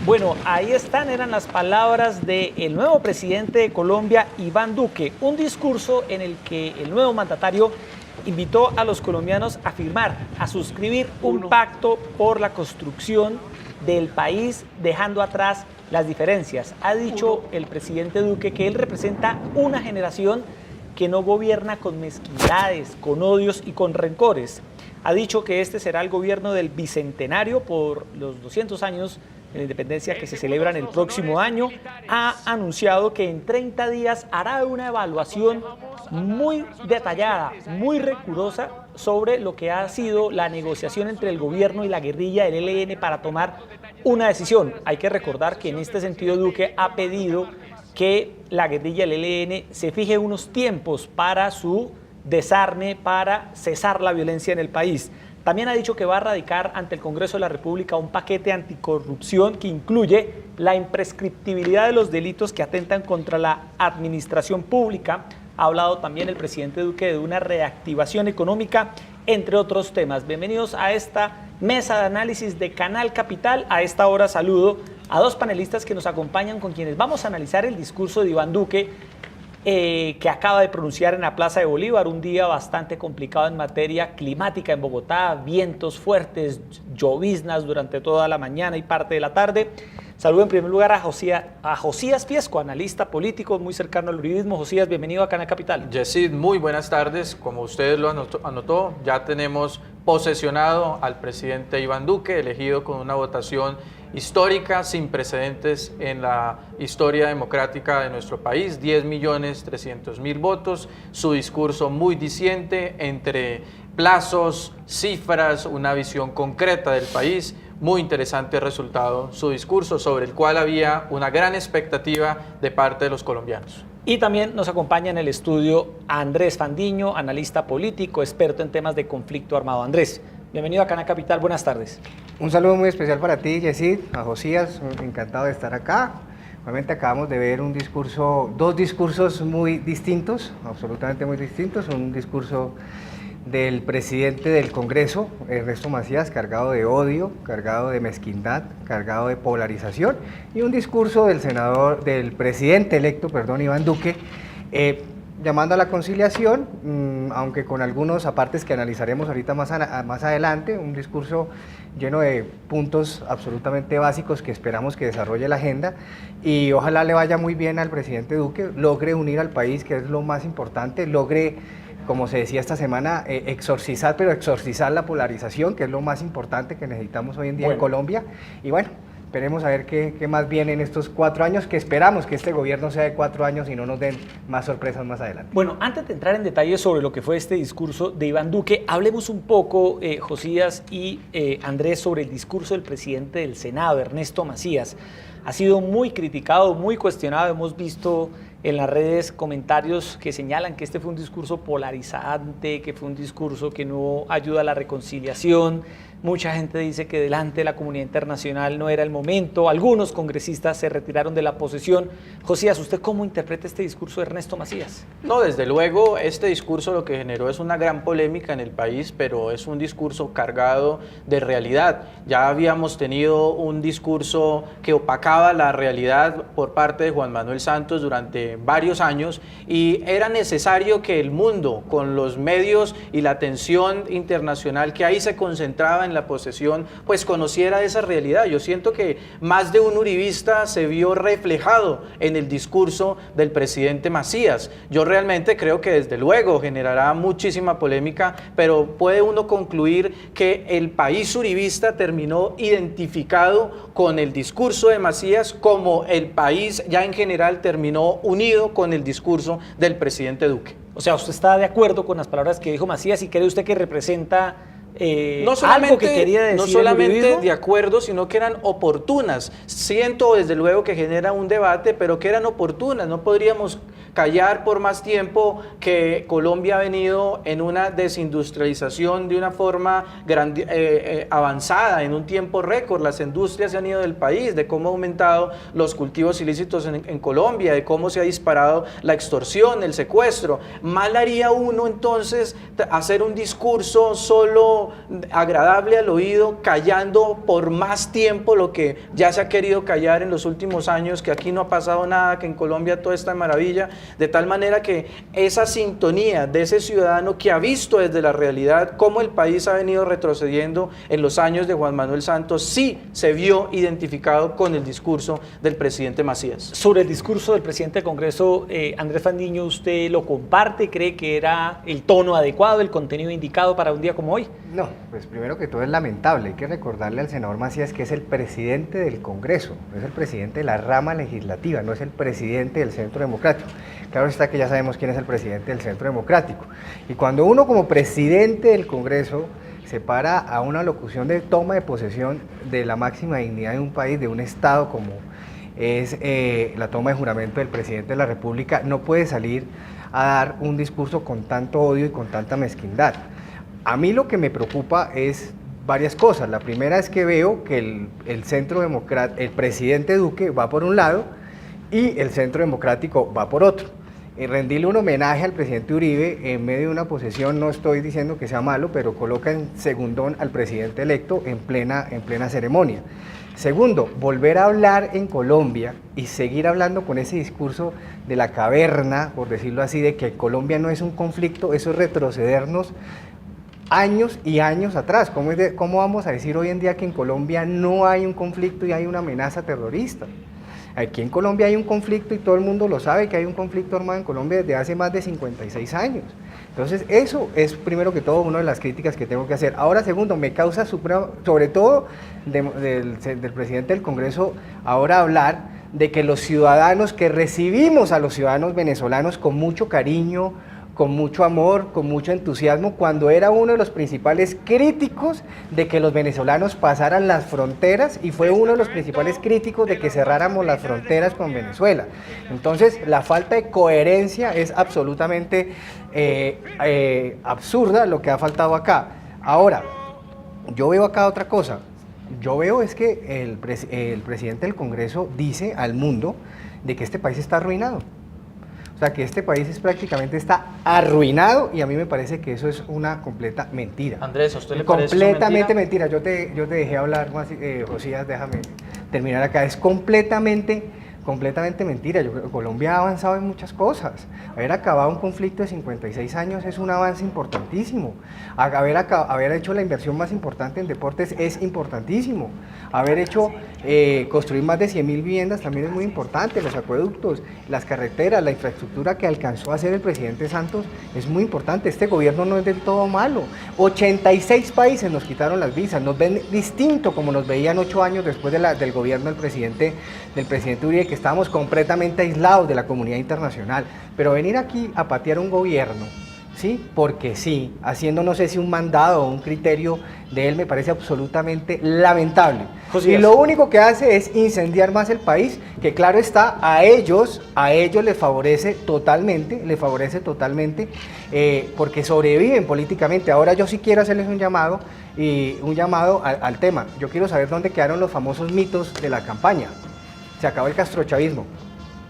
Bueno, ahí están, eran las palabras del nuevo presidente de Colombia, Iván Duque, un discurso en el que el nuevo mandatario invitó a los colombianos a firmar, a suscribir un pacto por la construcción del país, dejando atrás las diferencias. Ha dicho el presidente Duque que él representa una generación que no gobierna con mezquindades, con odios y con rencores. Ha dicho que este será el gobierno del bicentenario por los 200 años de la independencia que se celebran el próximo año. Ha anunciado que en 30 días hará una evaluación muy detallada, muy rigurosa sobre lo que ha sido la negociación entre el gobierno y la guerrilla del ELN para tomar una decisión. Hay que recordar que en este sentido Duque ha pedido que la guerrilla del ELN se fije unos tiempos para su desarme, para cesar la violencia en el país. También ha dicho que va a radicar ante el Congreso de la República un paquete anticorrupción que incluye la imprescriptibilidad de los delitos que atentan contra la administración pública. Ha hablado también el presidente Duque de una reactivación económica, entre otros temas. Bienvenidos a esta mesa de análisis de Canal Capital. A esta hora saludo a dos panelistas que nos acompañan, con quienes vamos a analizar el discurso de Iván Duque, que acaba de pronunciar en la Plaza de Bolívar, un día bastante complicado en materia climática en Bogotá, vientos fuertes, lloviznas durante toda la mañana y parte de la tarde. Saludo en primer lugar a Josías Fiesco, analista político muy cercano al uribismo. Josías, bienvenido a Canal Capital. Yesid, muy buenas tardes. Como ustedes lo anotó, ya tenemos posesionado al presidente Iván Duque, elegido con una votación histórica, sin precedentes en la historia democrática de nuestro país, 10.300.000 votos, su discurso muy diciente entre plazos, cifras, una visión concreta del país. Muy interesante resultado su discurso, sobre el cual había una gran expectativa de parte de los colombianos. Y también nos acompaña en el estudio Andrés Fandiño, analista político, experto en temas de conflicto armado. Andrés, bienvenido a Canal Capital, buenas tardes. Un saludo muy especial para ti, Yesid, a Josías, encantado de estar acá. Realmente acabamos de ver dos discursos muy distintos, absolutamente muy distintos. Un discurso del presidente del Congreso, Ernesto Macías, cargado de odio, cargado de mezquindad, cargado de polarización, y un discurso del presidente electo, Iván Duque, llamando a la conciliación, aunque con algunos apartes que analizaremos ahorita más adelante, un discurso lleno de puntos absolutamente básicos que esperamos que desarrolle la agenda, y ojalá le vaya muy bien al presidente Duque, logre unir al país, que es lo más importante, logre, como se decía esta semana, exorcizar la polarización, que es lo más importante que necesitamos hoy en día en Colombia. Y bueno, esperemos a ver qué más viene en estos 4 años, que esperamos que este gobierno sea de 4 años y no nos den más sorpresas más adelante. Bueno, antes de entrar en detalle sobre lo que fue este discurso de Iván Duque, hablemos un poco, Josías y Andrés, sobre el discurso del presidente del Senado, Ernesto Macías. Ha sido muy criticado, muy cuestionado. Hemos visto en las redes comentarios que señalan que este fue un discurso polarizante, que fue un discurso que no ayuda a la reconciliación. Mucha gente dice que delante de la comunidad internacional no era el momento. Algunos congresistas se retiraron de la posesión. Josías, ¿usted cómo interpreta este discurso de Ernesto Macías? No, desde luego, este discurso lo que generó es una gran polémica en el país, pero es un discurso cargado de realidad. Ya habíamos tenido un discurso que opacaba la realidad por parte de Juan Manuel Santos durante varios años, y era necesario que el mundo, con los medios y la atención internacional que ahí se concentraba en la posesión, pues conociera esa realidad. Yo siento que más de un uribista se vio reflejado en el discurso del presidente Macías. Yo realmente creo que desde luego generará muchísima polémica, pero puede uno concluir que el país uribista terminó identificado con el discurso de Macías, como el país ya en general terminó unido con el discurso del presidente Duque. O sea, ¿usted está de acuerdo con las palabras que dijo Macías y cree usted que representa algo que quería decir? No solamente de acuerdo, sino que eran oportunas. Siento desde luego que genera un debate, pero que eran oportunas. No podríamos callar por más tiempo que Colombia ha venido en una desindustrialización de una forma avanzada, en un tiempo récord. Las industrias se han ido del país, de cómo ha aumentado los cultivos ilícitos en Colombia, de cómo se ha disparado la extorsión, el secuestro. Mal haría uno entonces hacer un discurso solo agradable al oído, callando por más tiempo lo que ya se ha querido callar en los últimos años, que aquí no ha pasado nada, que en Colombia todo está en maravilla, de tal manera que esa sintonía de ese ciudadano que ha visto desde la realidad cómo el país ha venido retrocediendo en los años de Juan Manuel Santos, sí se vio identificado con el discurso del presidente Macías. Sobre el discurso del presidente del Congreso, Andrés Fandiño, ¿usted lo comparte? ¿Cree que era el tono adecuado, el contenido indicado para un día como hoy? No, pues primero que todo es lamentable. Hay que recordarle al senador Macías que es el presidente del Congreso, no es el presidente de la rama legislativa, no es el presidente del Centro Democrático. Claro está que ya sabemos quién es el presidente del Centro Democrático. Y cuando uno como presidente del Congreso se para a una locución de toma de posesión de la máxima dignidad de un país, de un Estado como es la toma de juramento del presidente de la República, no puede salir a dar un discurso con tanto odio y con tanta mezquindad. A mí lo que me preocupa es varias cosas. La primera es que veo que el presidente Duque va por un lado y el Centro Democrático va por otro. Y rendirle un homenaje al presidente Uribe en medio de una posesión, no estoy diciendo que sea malo, pero coloca en segundón al presidente electo en plena ceremonia. Segundo, volver a hablar en Colombia y seguir hablando con ese discurso de la caverna, por decirlo así, de que Colombia no es un conflicto, eso es retrocedernos años y años atrás. ¿Cómo vamos a decir hoy en día que en Colombia no hay un conflicto y hay una amenaza terrorista? Aquí en Colombia hay un conflicto y todo el mundo lo sabe, que hay un conflicto armado en Colombia desde hace más de 56 años. Entonces eso es primero que todo una de las críticas que tengo que hacer. Ahora segundo, me causa sobre todo del presidente del Congreso ahora hablar de que los ciudadanos que recibimos a los ciudadanos venezolanos con mucho cariño, con mucho amor, con mucho entusiasmo, cuando era uno de los principales críticos de que los venezolanos pasaran las fronteras y fue uno de los principales críticos de que cerráramos las fronteras con Venezuela. Entonces, la falta de coherencia es absolutamente absurda lo que ha faltado acá. Ahora, yo veo acá otra cosa. Yo veo es que el presidente del Congreso dice al mundo de que este país está arruinado. O sea, que este país prácticamente está arruinado y a mí me parece que eso es una completa mentira. Andrés, ¿a usted le parece completamente mentira? Yo te dejé hablar, Josías, déjame terminar acá. Es completamente mentira. Yo creo que Colombia ha avanzado en muchas cosas. Haber acabado un conflicto de 56 años es un avance importantísimo. Haber hecho la inversión más importante en deportes es importantísimo. Haber hecho construir más de 100.000 viviendas también es muy importante. Los acueductos, las carreteras, la infraestructura que alcanzó a hacer el presidente Santos es muy importante. Este gobierno no es del todo malo. 86 países nos quitaron las visas. Nos ven distinto como nos veían 8 años después del gobierno del presidente Uribe, que estábamos completamente aislados de la comunidad internacional. Pero venir aquí a patear un gobierno, ¿sí? Porque sí, haciendo no sé si un mandado o un criterio de él, me parece absolutamente lamentable. Y lo único que hace es incendiar más el país, que claro está, a ellos les favorece totalmente, porque sobreviven políticamente. Ahora yo sí quiero hacerles un llamado al tema. Yo quiero saber dónde quedaron los famosos mitos de la campaña. Se acabó el castrochavismo.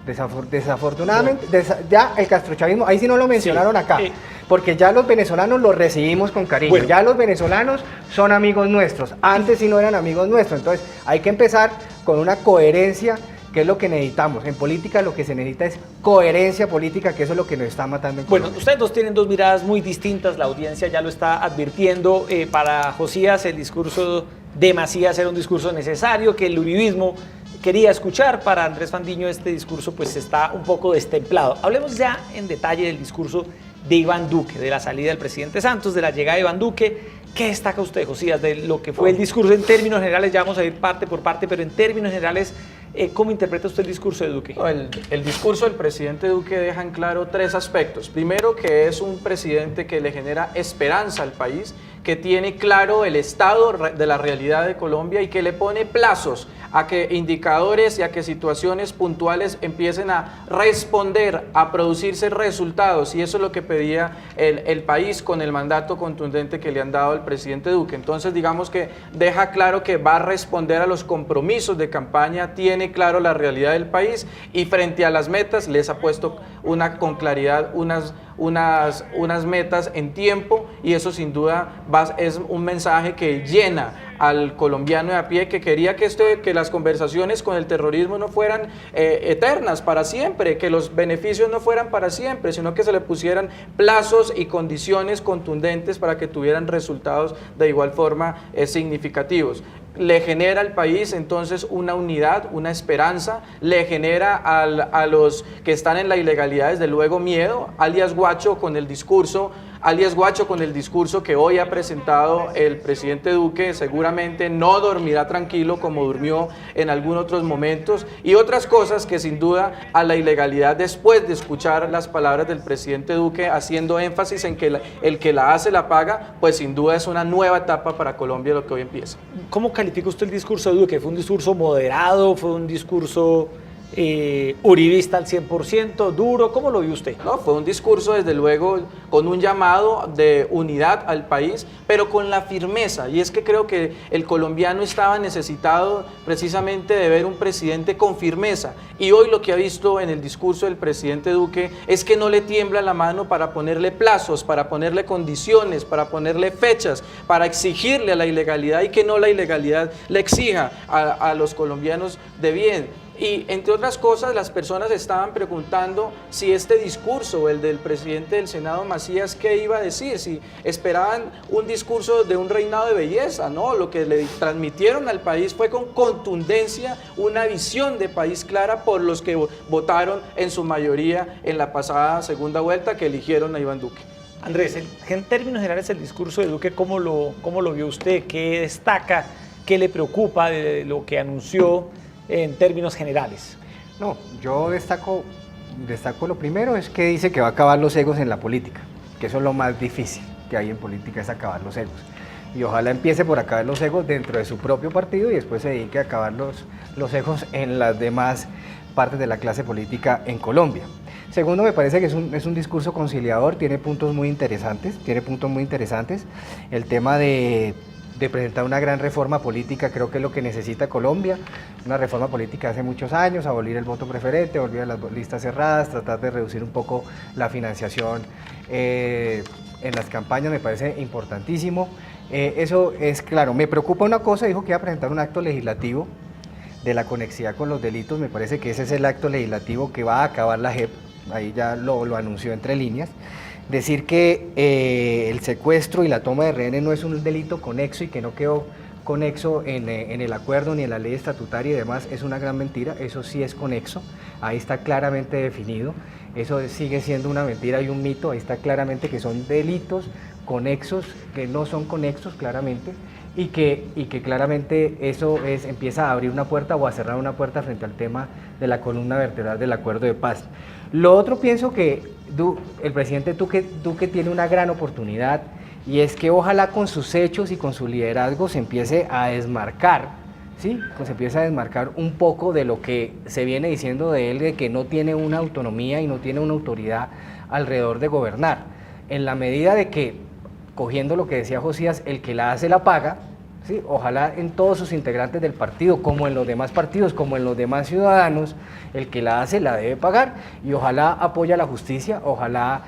Desafortunadamente, ya el castrochavismo, ahí sí no lo mencionaron acá, porque ya los venezolanos los recibimos con cariño, bueno, ya los venezolanos son amigos nuestros, antes sí no eran amigos nuestros, entonces hay que empezar con una coherencia, que es lo que necesitamos. En política lo que se necesita es coherencia política, que eso es lo que nos está matando en Colombia. Bueno, ustedes dos tienen dos miradas muy distintas, la audiencia ya lo está advirtiendo. Para Josías el discurso de Macías era un discurso necesario, que el uribismo quería escuchar. Para Andrés Fandiño este discurso pues está un poco destemplado. Hablemos ya en detalle del discurso de Iván Duque, de la salida del presidente Santos, de la llegada de Iván Duque. ¿Qué destaca usted, Josías, de lo que fue el discurso en términos generales? Ya vamos a ir parte por parte, pero en términos generales, ¿cómo interpreta usted el discurso de Duque? El discurso del presidente Duque deja en claro tres aspectos. Primero, que es un presidente que le genera esperanza al país, que tiene claro el estado de la realidad de Colombia y que le pone plazos a que indicadores y a que situaciones puntuales empiecen a responder, a producirse resultados, y eso es lo que pedía el país con el mandato contundente que le han dado al presidente Duque. Entonces, digamos que deja claro que va a responder a los compromisos de campaña, tiene claro la realidad del país y frente a las metas les ha puesto con claridad unas metas en tiempo, y eso sin duda es un mensaje que llena al colombiano de a pie, que quería que las conversaciones con el terrorismo no fueran eternas, para siempre, que los beneficios no fueran para siempre, sino que se le pusieran plazos y condiciones contundentes para que tuvieran resultados de igual forma significativos. Le genera al país entonces una unidad, una esperanza, le genera a los que están en la ilegalidad desde luego miedo, alias Guacho con el discurso que hoy ha presentado el presidente Duque. Seguramente no dormirá tranquilo como durmió en algunos otros momentos, y otras cosas que sin duda a la ilegalidad, después de escuchar las palabras del presidente Duque haciendo énfasis en que el que la hace la paga, pues sin duda es una nueva etapa para Colombia lo que hoy empieza. ¿Cómo califica usted el discurso de Duque? ¿Fue un discurso moderado? ¿Fue un discurso uribista al 100%, duro? ¿Cómo lo vio usted? No, fue un discurso desde luego con un llamado de unidad al país, pero con la firmeza, y es que creo que el colombiano estaba necesitado precisamente de ver un presidente con firmeza, y hoy lo que ha visto en el discurso del presidente Duque es que no le tiembla la mano para ponerle plazos, para ponerle condiciones, para ponerle fechas, para exigirle a la ilegalidad y que no la ilegalidad le exija a los colombianos de bien. Y entre otras cosas, las personas estaban preguntando si este discurso, el del presidente del Senado Macías, ¿qué iba a decir? Si esperaban un discurso de un reinado de belleza, ¿no? Lo que le transmitieron al país fue con contundencia una visión de país clara por los que votaron en su mayoría en la pasada segunda vuelta, que eligieron a Iván Duque. Andrés, en términos generales, el discurso de Duque, ¿cómo lo vio usted? ¿Qué destaca? ¿Qué le preocupa de lo que anunció en términos generales? No, yo destaco lo primero, es que dice que va a acabar los egos en la política, que eso es lo más difícil que hay en política, es acabar los egos. Y ojalá empiece por acabar los egos dentro de su propio partido y después se dedique a acabar los egos en las demás partes de la clase política en Colombia. Segundo, me parece que es un discurso conciliador, tiene puntos muy interesantes. El tema de presentar una gran reforma política, creo que es lo que necesita Colombia, una reforma política hace muchos años, abolir el voto preferente, abolir las listas cerradas, tratar de reducir un poco la financiación en las campañas, me parece importantísimo. Eso es claro. Me preocupa una cosa, dijo que iba a presentar un acto legislativo de la conexidad con los delitos, me parece que ese es el acto legislativo que va a acabar la JEP, ahí ya lo anunció entre líneas. Decir que el secuestro y la toma de rehenes no es un delito conexo y que no quedó conexo en el acuerdo ni en la ley estatutaria y demás es una gran mentira, eso sí es conexo, ahí está claramente definido, eso sigue siendo una mentira y un mito, ahí está claramente que son delitos conexos, que no son conexos claramente, y que claramente eso empieza a abrir una puerta o a cerrar una puerta frente al tema de la columna vertebral del acuerdo de paz. Lo otro, pienso que el presidente Duque tiene una gran oportunidad, y es que ojalá con sus hechos y con su liderazgo se empiece a desmarcar, ¿sí? Pues se empieza a desmarcar un poco de lo que se viene diciendo de él, de que no tiene una autonomía y no tiene una autoridad alrededor de gobernar. En la medida de que, cogiendo lo que decía Josías, el que la hace la paga, ¿sí? Ojalá en todos sus integrantes del partido, como en los demás partidos, como en los demás ciudadanos, el que la hace la debe pagar, y ojalá apoye a la justicia, ojalá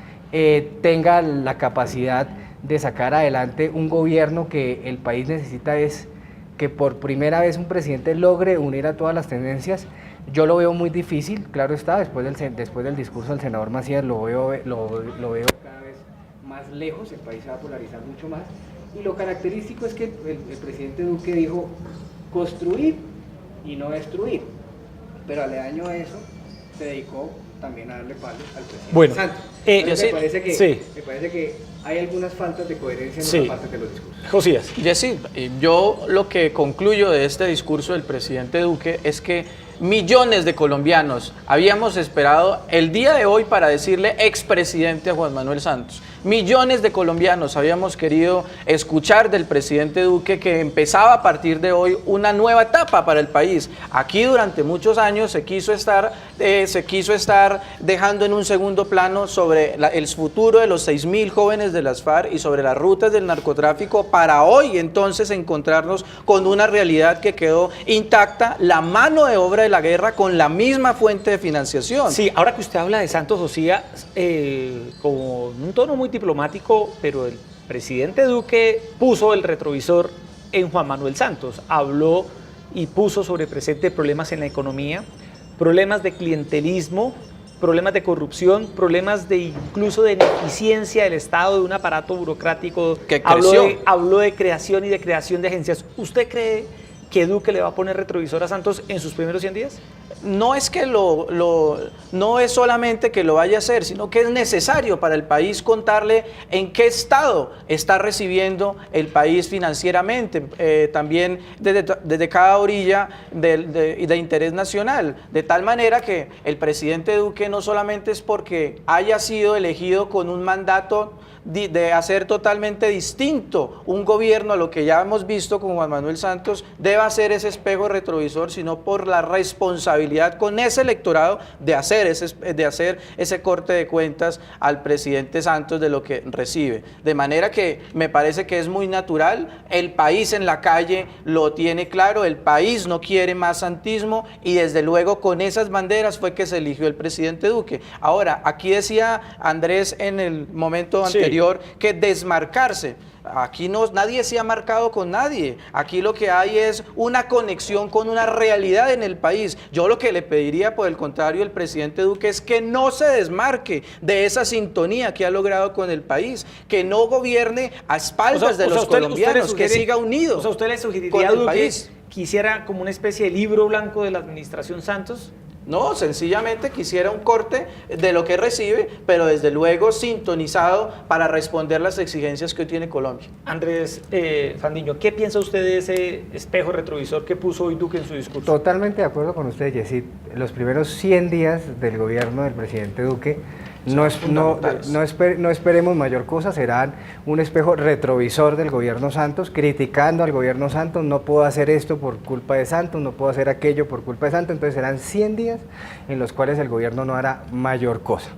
tenga la capacidad de sacar adelante un gobierno que el país necesita, es que por primera vez un presidente logre unir a todas las tendencias. Yo lo veo muy difícil, claro está, después del discurso del senador Macías lo veo cada vez más lejos, el país se va a polarizar mucho más, y lo característico es que el presidente Duque dijo construir y no destruir, pero aledaño a eso se dedicó también a darle palos al presidente bueno, Santos. Me parece que hay algunas faltas de coherencia en una parte de los discursos. Josías. Yesid, yo lo que concluyo de este discurso del presidente Duque es que millones de colombianos habíamos esperado el día de hoy para decirle expresidente a Juan Manuel Santos. Millones de colombianos habíamos querido escuchar del presidente Duque que empezaba a partir de hoy una nueva etapa para el país. Aquí durante muchos años se quiso estar dejando en un segundo plano sobre el futuro de los 6.000 jóvenes de las FARC y sobre las rutas del narcotráfico, para hoy entonces encontrarnos con una realidad que quedó intacta, la mano de obra de la guerra con la misma fuente de financiación. Sí, ahora que usted habla de Santos Josía, con un tono muy diplomático, pero el presidente Duque puso el retrovisor en Juan Manuel Santos, habló y puso sobre presente problemas en la economía, problemas de clientelismo, problemas de corrupción, problemas de incluso de ineficiencia del Estado, de un aparato burocrático que creció. Habló de creación y de creación de agencias. ¿Usted cree que Duque le va a poner retrovisor a Santos en sus primeros 100 días? No es que no es solamente que lo vaya a hacer, sino que es necesario para el país contarle en qué estado está recibiendo el país financieramente, también desde cada orilla de interés nacional, de tal manera que el presidente Duque no solamente es porque haya sido elegido con un mandato de hacer totalmente distinto un gobierno a lo que ya hemos visto con Juan Manuel Santos, deba ser ese espejo retrovisor, sino por la responsabilidad con ese electorado de hacer ese corte de cuentas al presidente Santos de lo que recibe. De manera que me parece que es muy natural, el país en la calle lo tiene claro, el país no quiere más santismo y desde luego con esas banderas fue que se eligió el presidente Duque. Ahora, aquí decía Andrés en el momento anterior, que desmarcarse. Aquí nadie se ha marcado con nadie. Aquí lo que hay es una conexión con una realidad en el país. Yo lo que le pediría, por el contrario, al presidente Duque es que no se desmarque de esa sintonía que ha logrado con el país, que no gobierne a espaldas de los colombianos, que siga unido. O sea, ¿usted le sugeriría a Duque que hiciera como una especie de libro blanco de la administración Santos? No, sencillamente quisiera un corte de lo que recibe, pero desde luego sintonizado para responder las exigencias que hoy tiene Colombia. Andrés Fandiño, ¿qué piensa usted de ese espejo retrovisor que puso hoy Duque en su discurso? Totalmente de acuerdo con usted, Yesid. Los primeros 100 días del gobierno del presidente Duque no esperemos mayor cosa, serán un espejo retrovisor del gobierno Santos, criticando al gobierno Santos, no puedo hacer esto por culpa de Santos, no puedo hacer aquello por culpa de Santos, entonces serán 100 días en los cuales el gobierno no hará mayor cosa.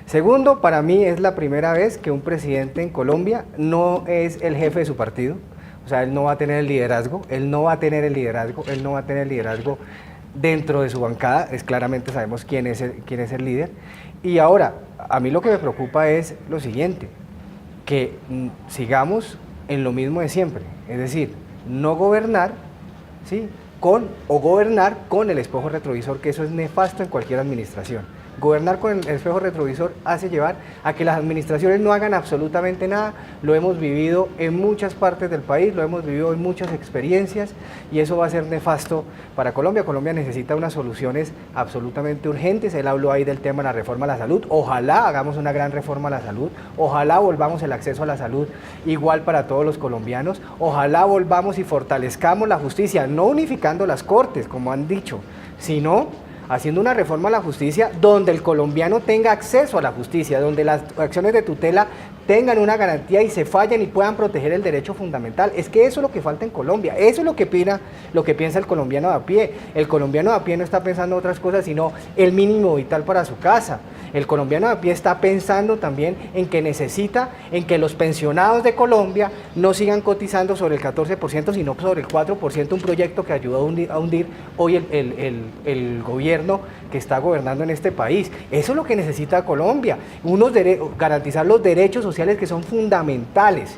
Segundo, para mí es la primera vez que un presidente en Colombia no es el jefe de su partido, o sea, él no va a tener el liderazgo, él no va a tener el liderazgo dentro de su bancada, claramente sabemos quién es el líder. Y ahora, a mí lo que me preocupa es lo siguiente, que sigamos en lo mismo de siempre, es decir, no gobernar, ¿sí?, gobernar con el espejo retrovisor, que eso es nefasto en cualquier administración. Gobernar con el espejo retrovisor hace llevar a que las administraciones no hagan absolutamente nada. Lo hemos vivido en muchas partes del país, lo hemos vivido en muchas experiencias y eso va a ser nefasto para Colombia. Colombia necesita unas soluciones absolutamente urgentes. Él habló ahí del tema de la reforma a la salud. Ojalá hagamos una gran reforma a la salud. Ojalá volvamos el acceso a la salud igual para todos los colombianos. Ojalá volvamos y fortalezcamos la justicia, no unificando las cortes, como han dicho, sino haciendo una reforma a la justicia donde el colombiano tenga acceso a la justicia, donde las acciones de tutela tengan una garantía y se fallen y puedan proteger el derecho fundamental. Es que eso es lo que falta en Colombia, eso es lo que piensa el colombiano de a pie. El colombiano de a pie no está pensando en otras cosas, sino el mínimo vital para su casa. El colombiano de a pie está pensando también en que necesita, en que los pensionados de Colombia no sigan cotizando sobre el 14%, sino sobre el 4%, un proyecto que ayudó a hundir hoy el gobierno que está gobernando en este país. Eso es lo que necesita Colombia, garantizar los derechos sociales que son fundamentales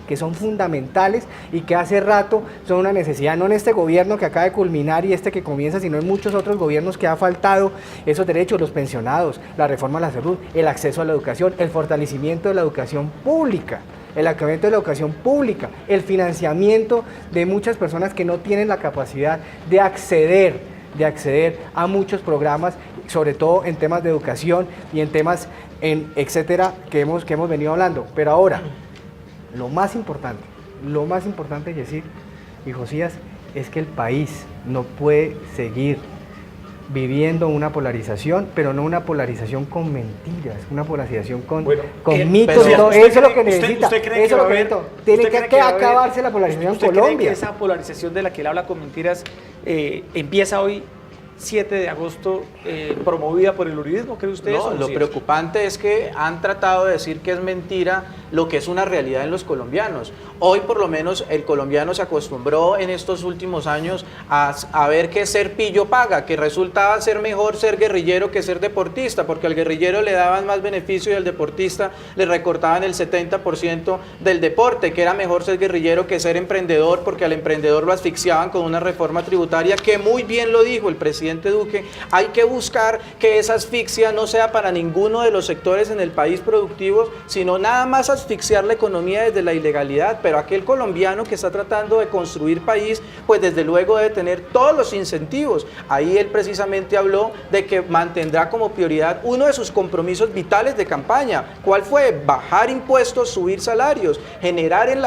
y que hace rato son una necesidad, no en este gobierno que acaba de culminar y este que comienza, sino en muchos otros gobiernos que ha faltado esos derechos, los pensionados, la reforma a la salud, el acceso a la educación, el fortalecimiento de la educación pública, el financiamiento de muchas personas que no tienen la capacidad de acceder a muchos programas, sobre todo en temas de educación y en temas, etcétera, que hemos venido hablando. Pero ahora, lo más importante, Yesid y Josías, es que el país no puede seguir viviendo una polarización, pero no una polarización con mentiras, una polarización con, Bueno, con mitos. pero Todo. ¿usted Eso es lo que cree- necesita. usted cree Eso que es va lo a que haber- necesita. Tiene usted cree que va a haber- acabarse la polarización en ¿Usted cree Colombia. que esa polarización de la que él habla con mentiras empieza hoy, 7 de agosto, promovida por el uribismo? ¿Cree usted eso? No, lo Sí, preocupante es que han tratado de decir que es mentira lo que es una realidad en los colombianos. Hoy por lo menos el colombiano se acostumbró en estos últimos años a ver que ser pillo paga, que resultaba ser mejor ser guerrillero que ser deportista, porque al guerrillero le daban más beneficio y al deportista le recortaban el 70% del deporte, que era mejor ser guerrillero que ser emprendedor, porque al emprendedor lo asfixiaban con una reforma tributaria que muy bien lo dijo el presidente Duque. Hay que buscar que esa asfixia no sea para ninguno de los sectores en el país productivos, sino nada más asfixiar la economía desde la ilegalidad, pero aquel colombiano que está tratando de construir país, pues desde luego debe tener todos los incentivos. Ahí él precisamente habló de que mantendrá como prioridad uno de sus compromisos vitales de campaña. ¿Cuál fue? Bajar impuestos, subir salarios, generar en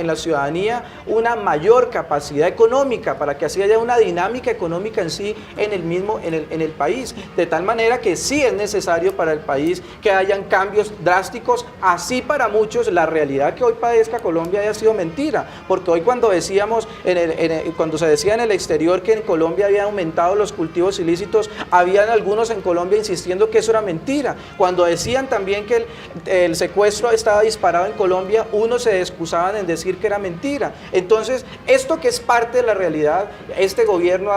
la ciudadanía una mayor capacidad económica para que así haya una dinámica económica en sí en el país, de tal manera que sí es necesario para el país que hayan cambios drásticos, así para muchos la realidad que hoy padezca Colombia haya sido mentira, porque hoy cuando decíamos, cuando se decía en el exterior que en Colombia habían aumentado los cultivos ilícitos, habían algunos en Colombia insistiendo que eso era mentira. Cuando decían también que el secuestro estaba disparado en Colombia, unos se excusaban en decir que era mentira. Entonces, esto que es parte de la realidad, este gobierno,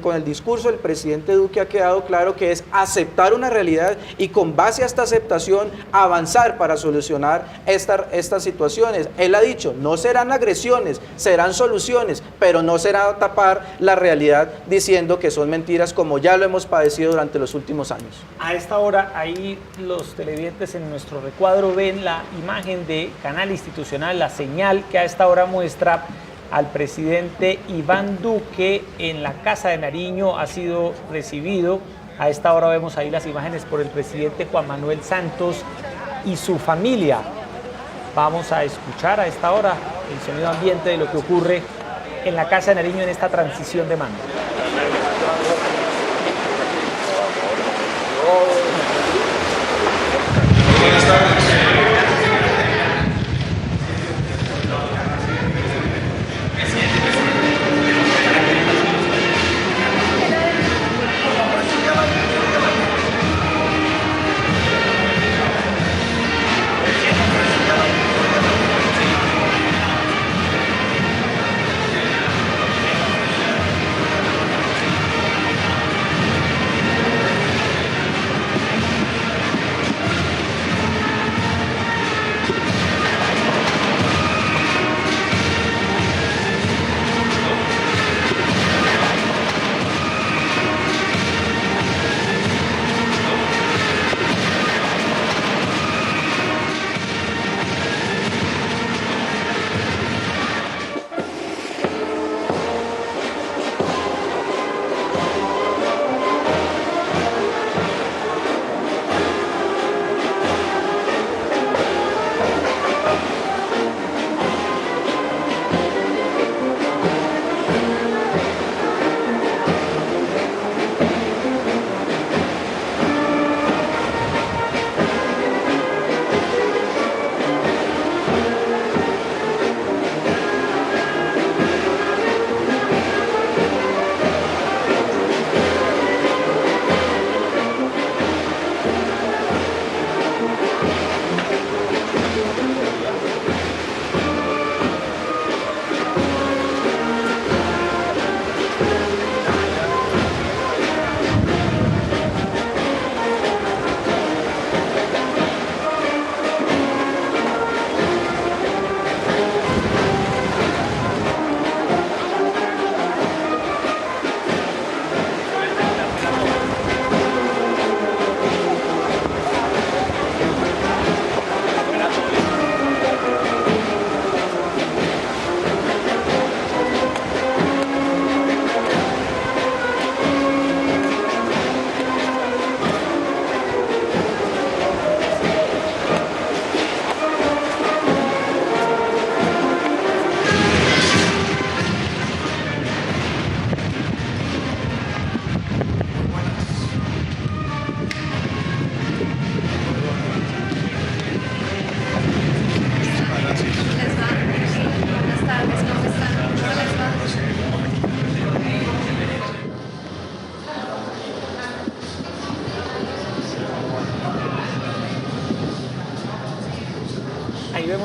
con el discurso del presidente Duque ha quedado claro que es aceptar una realidad y con base a esta aceptación avanzar para solucionar estas situaciones. Él ha dicho, no serán agresiones, serán soluciones, pero no será tapar la realidad diciendo que son mentiras como ya lo hemos padecido durante los últimos años. A esta hora, ahí los televidentes en nuestro recuadro ven la imagen de Canal Institucional, la señal que a esta hora muestra al presidente Iván Duque en la Casa de Nariño. Ha sido recibido. A esta hora vemos ahí las imágenes por el presidente Juan Manuel Santos y su familia. Vamos a escuchar a esta hora el sonido ambiente de lo que ocurre en la Casa de Nariño en esta transición de mando.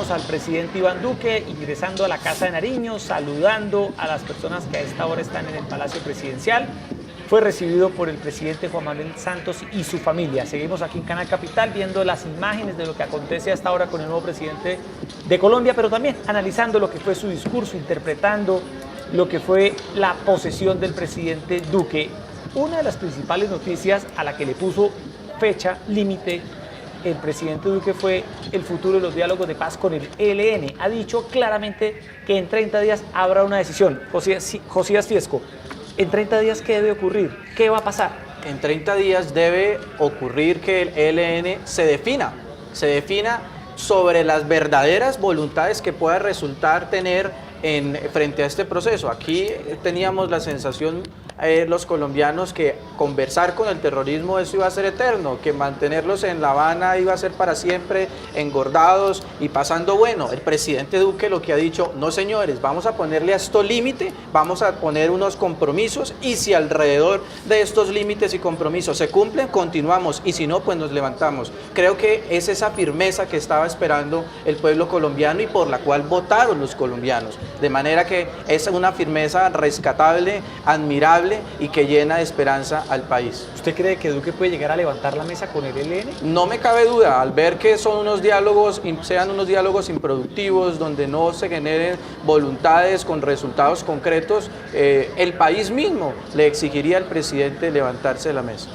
vemos al presidente Iván Duque ingresando a la Casa de Nariño, saludando a las personas que a esta hora están en el Palacio Presidencial. Fue recibido por el presidente Juan Manuel Santos y su familia. Seguimos aquí en Canal Capital viendo las imágenes de lo que acontece hasta ahora con el nuevo presidente de Colombia, pero también analizando lo que fue su discurso, interpretando lo que fue la posesión del presidente Duque. Una de las principales noticias a la que le puso fecha límite el presidente Duque fue el futuro de los diálogos de paz con el ELN. Ha dicho claramente que en 30 días habrá una decisión. Josías Fiesco, ¿en 30 días qué debe ocurrir? ¿Qué va a pasar? En 30 días debe ocurrir que el ELN se defina sobre las verdaderas voluntades que pueda resultar tener frente a este proceso. Aquí teníamos la sensación los colombianos que conversar con el terrorismo eso iba a ser eterno, que mantenerlos en La Habana iba a ser para siempre engordados y pasando bueno. El presidente Duque lo que ha dicho, no señores, vamos a ponerle a esto límite, vamos a poner unos compromisos y si alrededor de estos límites y compromisos se cumplen, continuamos y si no, pues nos levantamos. Creo que es esa firmeza que estaba esperando el pueblo colombiano y por la cual votaron los colombianos. De manera que es una firmeza rescatable, admirable y que llena de esperanza al país. ¿Usted cree que Duque puede llegar a levantar la mesa con el ELN? No me cabe duda, al ver que son unos diálogos, sean unos diálogos improductivos, donde no se generen voluntades con resultados concretos, el país mismo le exigiría al presidente levantarse de la mesa.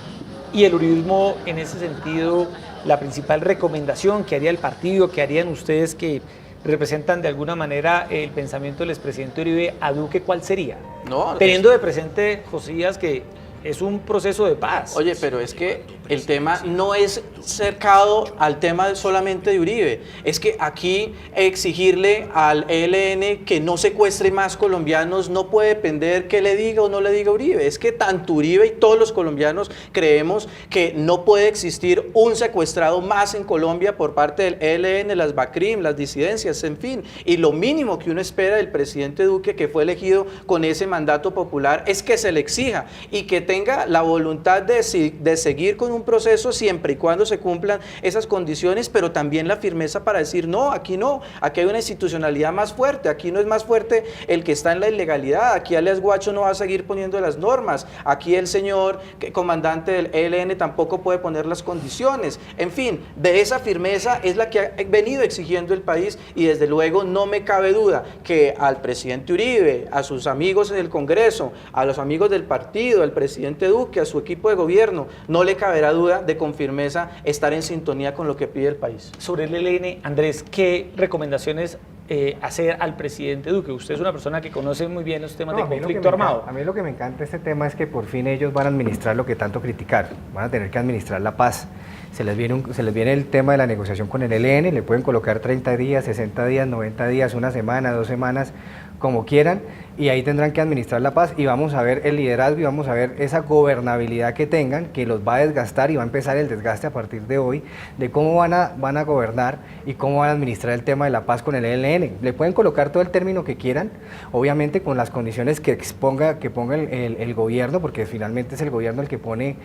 Y el uribismo, en ese sentido, la principal recomendación que haría el partido, que harían ustedes que representan de alguna manera el pensamiento del expresidente Uribe a Duque, ¿cuál sería? No, teniendo de presente, Josías, que es un proceso de paz. Oye, pero es que el tema no es cercado al tema solamente de Uribe, es que aquí exigirle al ELN que no secuestre más colombianos no puede depender que le diga o no le diga Uribe, es que tanto Uribe y todos los colombianos creemos que no puede existir un secuestrado más en Colombia por parte del ELN, las BACRIM, las disidencias, en fin, y lo mínimo que uno espera del presidente Duque, que fue elegido con ese mandato popular, es que se le exija y que tenga la voluntad de seguir con un proceso siempre y cuando se cumplan esas condiciones, pero también la firmeza para decir no, aquí hay una institucionalidad más fuerte, aquí no es más fuerte el que está en la ilegalidad, aquí alias Guacho no va a seguir poniendo las normas, aquí el señor comandante del ELN tampoco puede poner las condiciones, en fin, de esa firmeza es la que ha venido exigiendo el país y desde luego no me cabe duda que al presidente Uribe, a sus amigos en el Congreso, a los amigos del partido, al presidente Duque, a su equipo de gobierno, no le caberá duda de con firmeza estar en sintonía con lo que pide el país. Sobre el ELN, Andrés, ¿qué recomendaciones hacer al presidente Duque? Usted es una persona que conoce muy bien los temas de conflicto armado. A mí lo que me encanta de este tema es que por fin ellos van a administrar lo que tanto criticaron, van a tener que administrar la paz. Se les viene el tema de la negociación con el ELN, le pueden colocar 30 días, 60 días, 90 días, una semana, 2 semanas, como quieran, y ahí tendrán que administrar la paz y vamos a ver el liderazgo y vamos a ver esa gobernabilidad que tengan, que los va a desgastar y va a empezar el desgaste a partir de hoy, de cómo van a gobernar y cómo van a administrar el tema de la paz con el ELN. Le pueden colocar todo el término que quieran, obviamente con las condiciones que ponga el gobierno, porque finalmente es el gobierno el que pone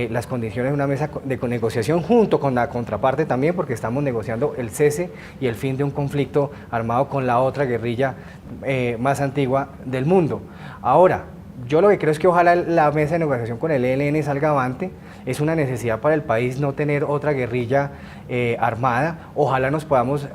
las condiciones de una mesa de negociación junto con la contraparte también, porque estamos negociando el cese y el fin de un conflicto armado con la otra guerrilla más antigua del mundo. Ahora, yo lo que creo es que ojalá la mesa de negociación con el ELN salga avante, es una necesidad para el país no tener otra guerrilla armada, ojalá nos podamos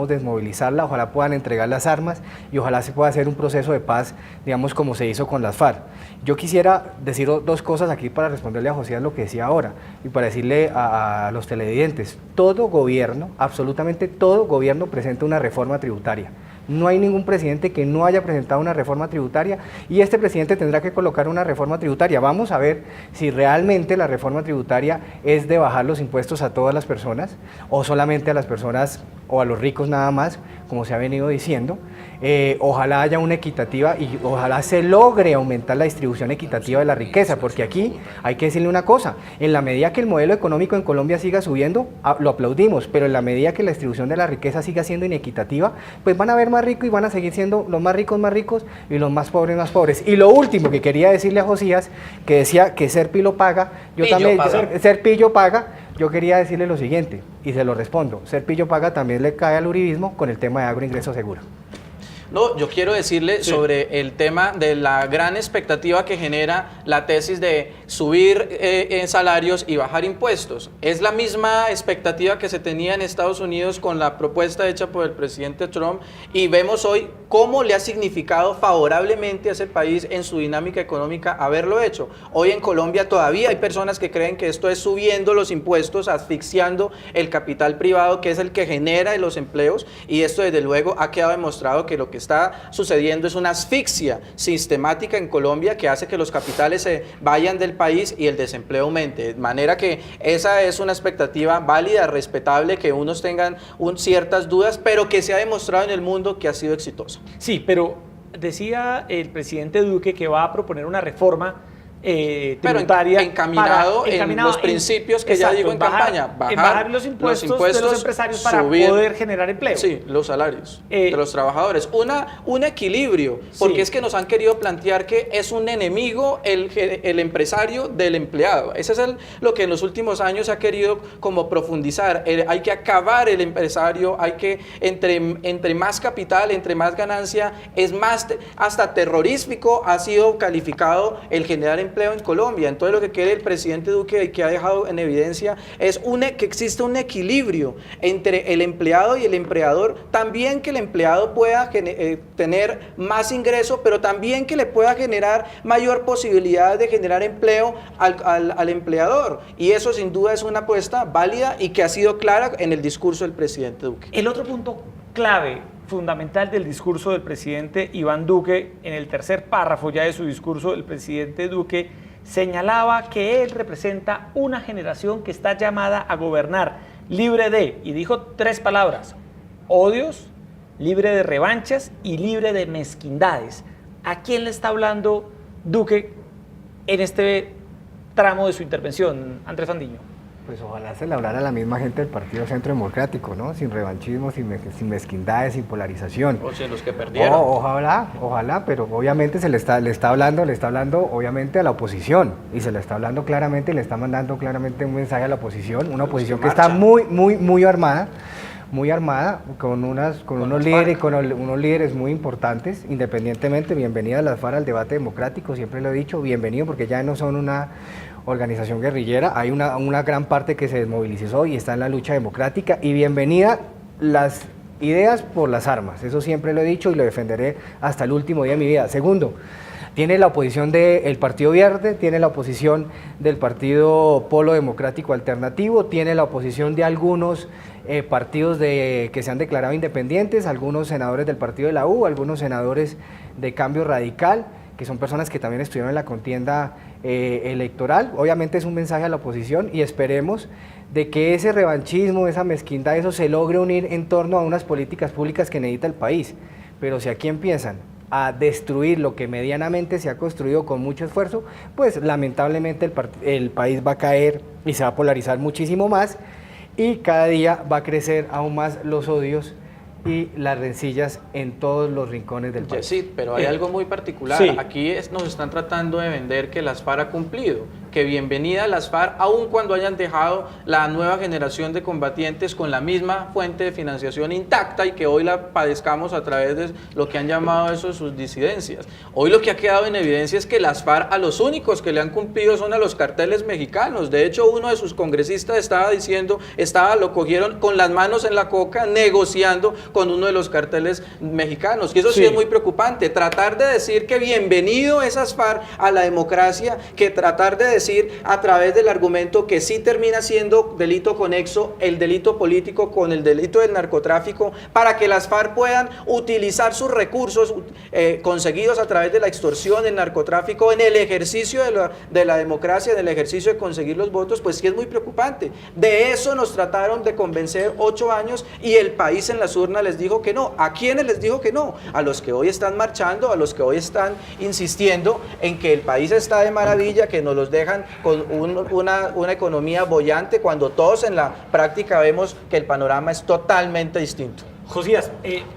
desmovilizarla, ojalá puedan entregar las armas y ojalá se pueda hacer un proceso de paz, digamos como se hizo con las FARC. Yo quisiera decir 2 cosas aquí para responderle a José lo que decía ahora y para decirle a los televidentes, todo gobierno, absolutamente todo gobierno presenta una reforma tributaria. No hay ningún presidente que no haya presentado una reforma tributaria y este presidente tendrá que colocar una reforma tributaria. Vamos a ver si realmente la reforma tributaria es de bajar los impuestos a todas las personas o solamente a las personas o a los ricos nada más, como se ha venido diciendo. Ojalá haya una equitativa y ojalá se logre aumentar la distribución equitativa de la riqueza, porque aquí hay que decirle una cosa, en la medida que el modelo económico en Colombia siga subiendo, lo aplaudimos, pero en la medida que la distribución de la riqueza siga siendo inequitativa, pues van a haber más ricos y van a seguir siendo los más ricos y los más pobres más pobres. Y lo último que quería decirle a Josías, que decía que ser pilo paga, ser pillo paga, yo quería decirle lo siguiente, y se lo respondo. Ser pillo paga también le cae al uribismo con el tema de agroingreso seguro. No, yo quiero decirle sobre el tema de la gran expectativa que genera la tesis de subir salarios y bajar impuestos. Es la misma expectativa que se tenía en Estados Unidos con la propuesta hecha por el presidente Trump, y vemos hoy cómo le ha significado favorablemente a ese país en su dinámica económica haberlo hecho. Hoy en Colombia todavía hay personas que creen que esto es subiendo los impuestos, asfixiando el capital privado, que es el que genera los empleos, y esto desde luego ha quedado demostrado que lo que está sucediendo es una asfixia sistemática en Colombia que hace que los capitales se vayan del país y el desempleo aumente. De manera que esa es una expectativa válida, respetable, que unos tengan ciertas dudas, pero que se ha demostrado en el mundo que ha sido exitosa. Sí, pero decía el presidente Duque que va a proponer una reforma tributaria encaminado en los principios que ya digo en campaña, bajar los impuestos de los empresarios para poder generar empleo. Sí, los salarios de los trabajadores. Un equilibrio, porque es que nos han querido plantear que es un enemigo el empresario del empleado. Eso es lo que en los últimos años se ha querido como profundizar. Hay que acabar el empresario, hay que, entre más capital, entre más ganancia, es más, hasta terrorífico ha sido calificado el generar empleo en Colombia. Entonces lo que quiere el presidente Duque y que ha dejado en evidencia es que existe un equilibrio entre el empleado y el empleador, también que el empleado pueda tener más ingreso, pero también que le pueda generar mayor posibilidad de generar empleo al empleador, y eso sin duda es una apuesta válida y que ha sido clara en el discurso del presidente Duque. El otro punto clave, fundamental del discurso del presidente Iván Duque, en el tercer párrafo ya de su discurso, el presidente Duque señalaba que él representa una generación que está llamada a gobernar libre de, y dijo 3 palabras: odios, libre de revanchas y libre de mezquindades. ¿A quién le está hablando Duque en este tramo de su intervención, Andrés Fandiño? Pues ojalá se le hablara a la misma gente del Partido Centro Democrático, ¿no? Sin revanchismo, sin mezquindades, sin polarización. O sea, los que perdieron. Ojalá, pero obviamente le está hablando obviamente a la oposición, y se le está hablando claramente, le está mandando claramente un mensaje a la oposición, una oposición que está muy armada, con unos líderes muy importantes. Independientemente, bienvenida a las FARC al debate democrático, siempre lo he dicho, bienvenido, porque ya no son una organización guerrillera, hay una gran parte que se desmovilizó y está en la lucha democrática, y bienvenida las ideas por las armas, eso siempre lo he dicho y lo defenderé hasta el último día de mi vida. Segundo, tiene la oposición del Partido Verde, tiene la oposición del Partido Polo Democrático Alternativo, tiene la oposición de algunos partidos que se han declarado independientes, algunos senadores del partido de la U, algunos senadores de Cambio Radical, que son personas que también estuvieron en la contienda electoral. Obviamente es un mensaje a la oposición, y esperemos de que ese revanchismo, esa mezquindad, eso se logre unir en torno a unas políticas públicas que necesita el país. Pero si aquí empiezan a destruir lo que medianamente se ha construido con mucho esfuerzo, pues lamentablemente el país va a caer y se va a polarizar muchísimo más, y cada día va a crecer aún más los odios y las rencillas en todos los rincones del país. Sí, pero hay algo muy particular. Sí. Aquí nos están tratando de vender que las FARC ha cumplido, que bienvenida a las FARC, aun cuando hayan dejado la nueva generación de combatientes con la misma fuente de financiación intacta, y que hoy la padezcamos a través de lo que han llamado eso sus disidencias. Hoy lo que ha quedado en evidencia es que las FARC a los únicos que le han cumplido son a los carteles mexicanos. De hecho, uno de sus congresistas lo cogieron con las manos en la coca negociando con uno de los carteles mexicanos, y eso sí es muy preocupante. Tratar de decir que bienvenido esas FARC a la democracia, que tratar de decir a través del argumento que sí termina siendo delito conexo el delito político con el delito del narcotráfico, para que las FARC puedan utilizar sus recursos conseguidos a través de la extorsión, el narcotráfico, en el ejercicio de la democracia, en el ejercicio de conseguir los votos, pues sí es muy preocupante. De eso nos trataron de convencer 8 años, y el país en las urnas les dijo que no. ¿A quiénes les dijo que no? A los que hoy están marchando, a los que hoy están insistiendo en que el país está de maravilla, que nos los dejan con una economía boyante, cuando todos en la práctica vemos que el panorama es totalmente distinto. Josías,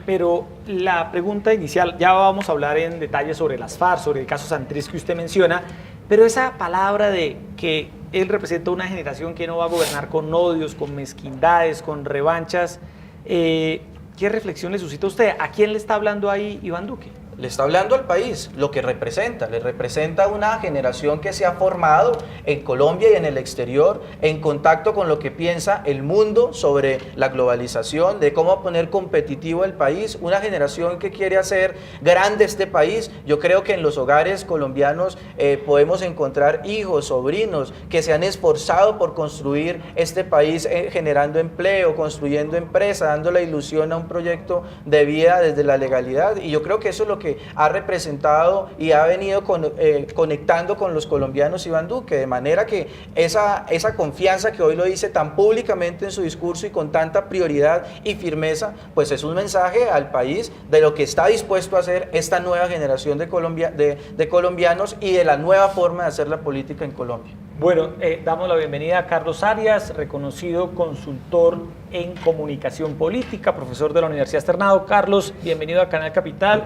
pero la pregunta inicial, ya vamos a hablar en detalle sobre las FARC, sobre el caso Santrich que usted menciona, pero esa palabra de que él representa una generación que no va a gobernar con odios, con mezquindades, con revanchas. ¿Qué reflexión le suscita a usted? ¿A quién le está hablando ahí Iván Duque? Le está hablando al país, lo que representa. Le representa una generación que se ha formado en Colombia y en el exterior en contacto con lo que piensa el mundo sobre la globalización, de cómo poner competitivo el país. Una generación que quiere hacer grande este país. Yo creo que en los hogares colombianos podemos encontrar hijos, sobrinos que se han esforzado por construir este país, generando empleo, construyendo empresa, dando la ilusión a un proyecto de vida desde la legalidad. Y yo creo que eso es lo que ha representado y ha venido conectando con los colombianos Iván Duque, de manera que esa confianza que hoy lo dice tan públicamente en su discurso y con tanta prioridad y firmeza, pues es un mensaje al país de lo que está dispuesto a hacer esta nueva generación de colombianos y de la nueva forma de hacer la política en Colombia. Bueno, damos la bienvenida a Carlos Arias, reconocido consultor en comunicación política, profesor de la Universidad Externado. Carlos, bienvenido a Canal Capital.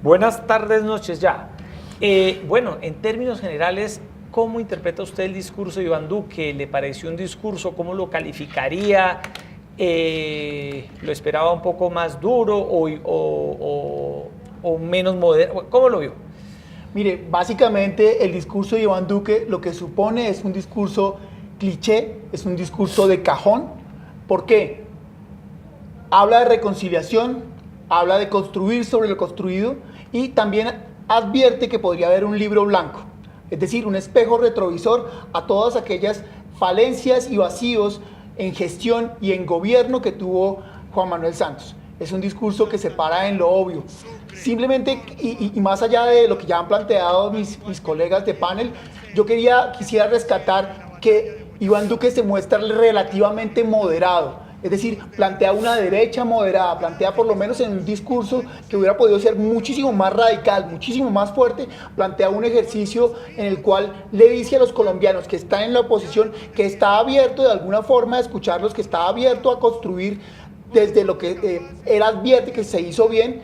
Buenas tardes, noches ya. Bueno, en términos generales, ¿cómo interpreta usted el discurso de Iván Duque? ¿Le pareció un discurso? ¿Cómo lo calificaría? ¿Lo esperaba un poco más duro o menos moderado? ¿Cómo lo vio? Mire, básicamente el discurso de Iván Duque lo que supone es un discurso cliché, es un discurso de cajón. ¿Por qué? Habla de reconciliación, habla de construir sobre lo construido y también advierte que podría haber un libro blanco, es decir, un espejo retrovisor a todas aquellas falencias y vacíos en gestión y en gobierno que tuvo Juan Manuel Santos. Es un discurso que se para en lo obvio. Simplemente, y más allá de lo que ya han planteado mis colegas de panel, yo quisiera rescatar que Iván Duque se muestra relativamente moderado. Es decir, plantea una derecha moderada, plantea por lo menos en un discurso que hubiera podido ser muchísimo más radical, muchísimo más fuerte, plantea un ejercicio en el cual le dice a los colombianos que están en la oposición que está abierto de alguna forma a escucharlos, que está abierto a construir desde lo que él advierte que se hizo bien,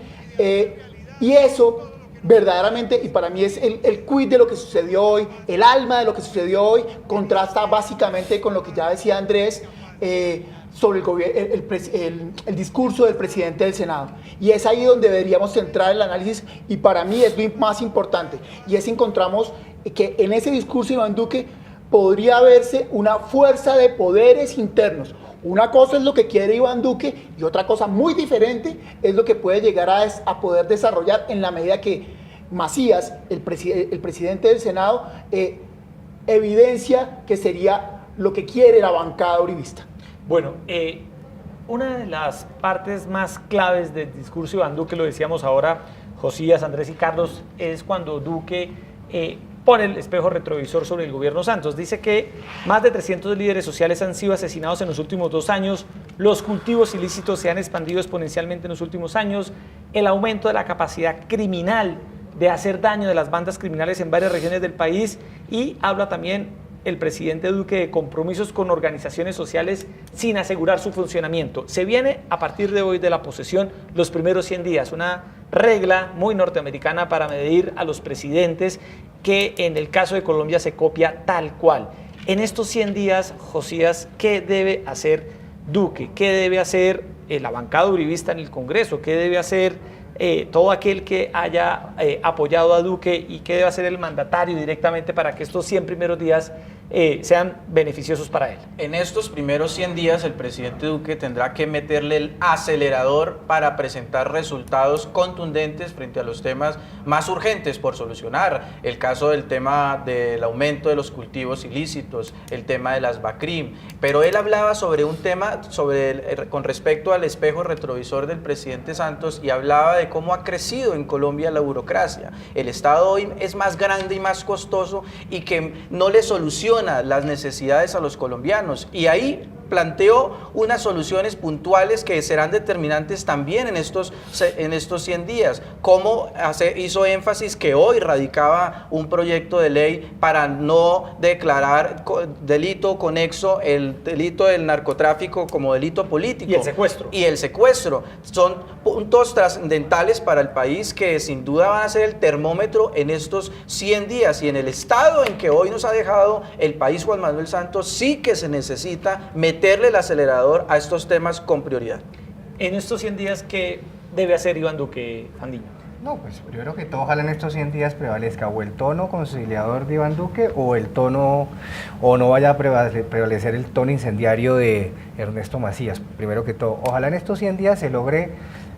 y eso verdaderamente, y para mí es el quid de lo que sucedió hoy, el alma de lo que sucedió hoy, contrasta básicamente con lo que ya decía Andrés, sobre el discurso del presidente del Senado. Y es ahí donde deberíamos centrar el análisis, y para mí es lo más importante, y es encontramos que en ese discurso de Iván Duque podría verse una fuerza de poderes internos. Una cosa es lo que quiere Iván Duque y otra cosa muy diferente es lo que puede llegar a poder desarrollar en la medida que Macías, el presidente del Senado, evidencia que sería lo que quiere la bancada uribista. Bueno, una de las partes más claves del discurso de Iván Duque, lo decíamos ahora Josías, Andrés y Carlos, es cuando Duque pone el espejo retrovisor sobre el gobierno Santos. Dice que más de 300 líderes sociales han sido asesinados en los últimos 2 años, los cultivos ilícitos se han expandido exponencialmente en los últimos años, el aumento de la capacidad criminal de hacer daño de las bandas criminales en varias regiones del país, y habla también el presidente Duque de compromisos con organizaciones sociales sin asegurar su funcionamiento. Se viene a partir de hoy de la posesión los primeros 100 días, una regla muy norteamericana para medir a los presidentes que en el caso de Colombia se copia tal cual. En estos 100 días, Josías, ¿qué debe hacer Duque? ¿Qué debe hacer la bancada uribista en el Congreso? ¿Qué debe hacer todo aquel que haya apoyado a Duque? ¿Y qué debe hacer el mandatario directamente para que estos 100 primeros días sean beneficiosos para él? En estos primeros 100 días el presidente Duque tendrá que meterle el acelerador para presentar resultados contundentes frente a los temas más urgentes por solucionar. El caso del tema del aumento de los cultivos ilícitos, el tema de las BACRIM, pero él hablaba sobre un tema con respecto al espejo retrovisor del presidente Santos, y hablaba de cómo ha crecido en Colombia la burocracia. El Estado hoy es más grande y más costoso y que no le soluciona las necesidades a los colombianos, y ahí planteó unas soluciones puntuales que serán determinantes también en estos 100 días. Cómo hizo énfasis que hoy radicaba un proyecto de ley para no declarar delito conexo el delito del narcotráfico como delito político. Y el secuestro. Y el secuestro. Son puntos trascendentales para el país que sin duda van a ser el termómetro en estos 100 días. Y en el estado en que hoy nos ha dejado el país Juan Manuel Santos, sí que se necesita meterle el acelerador a estos temas con prioridad. En estos 100 días, ¿qué debe hacer Iván Duque, Fandiño? No, pues primero que todo, ojalá en estos 100 días prevalezca o el tono conciliador de Iván Duque o el tono, o no vaya a prevalecer el tono incendiario de Ernesto Macías. Primero que todo, ojalá en estos 100 días se logre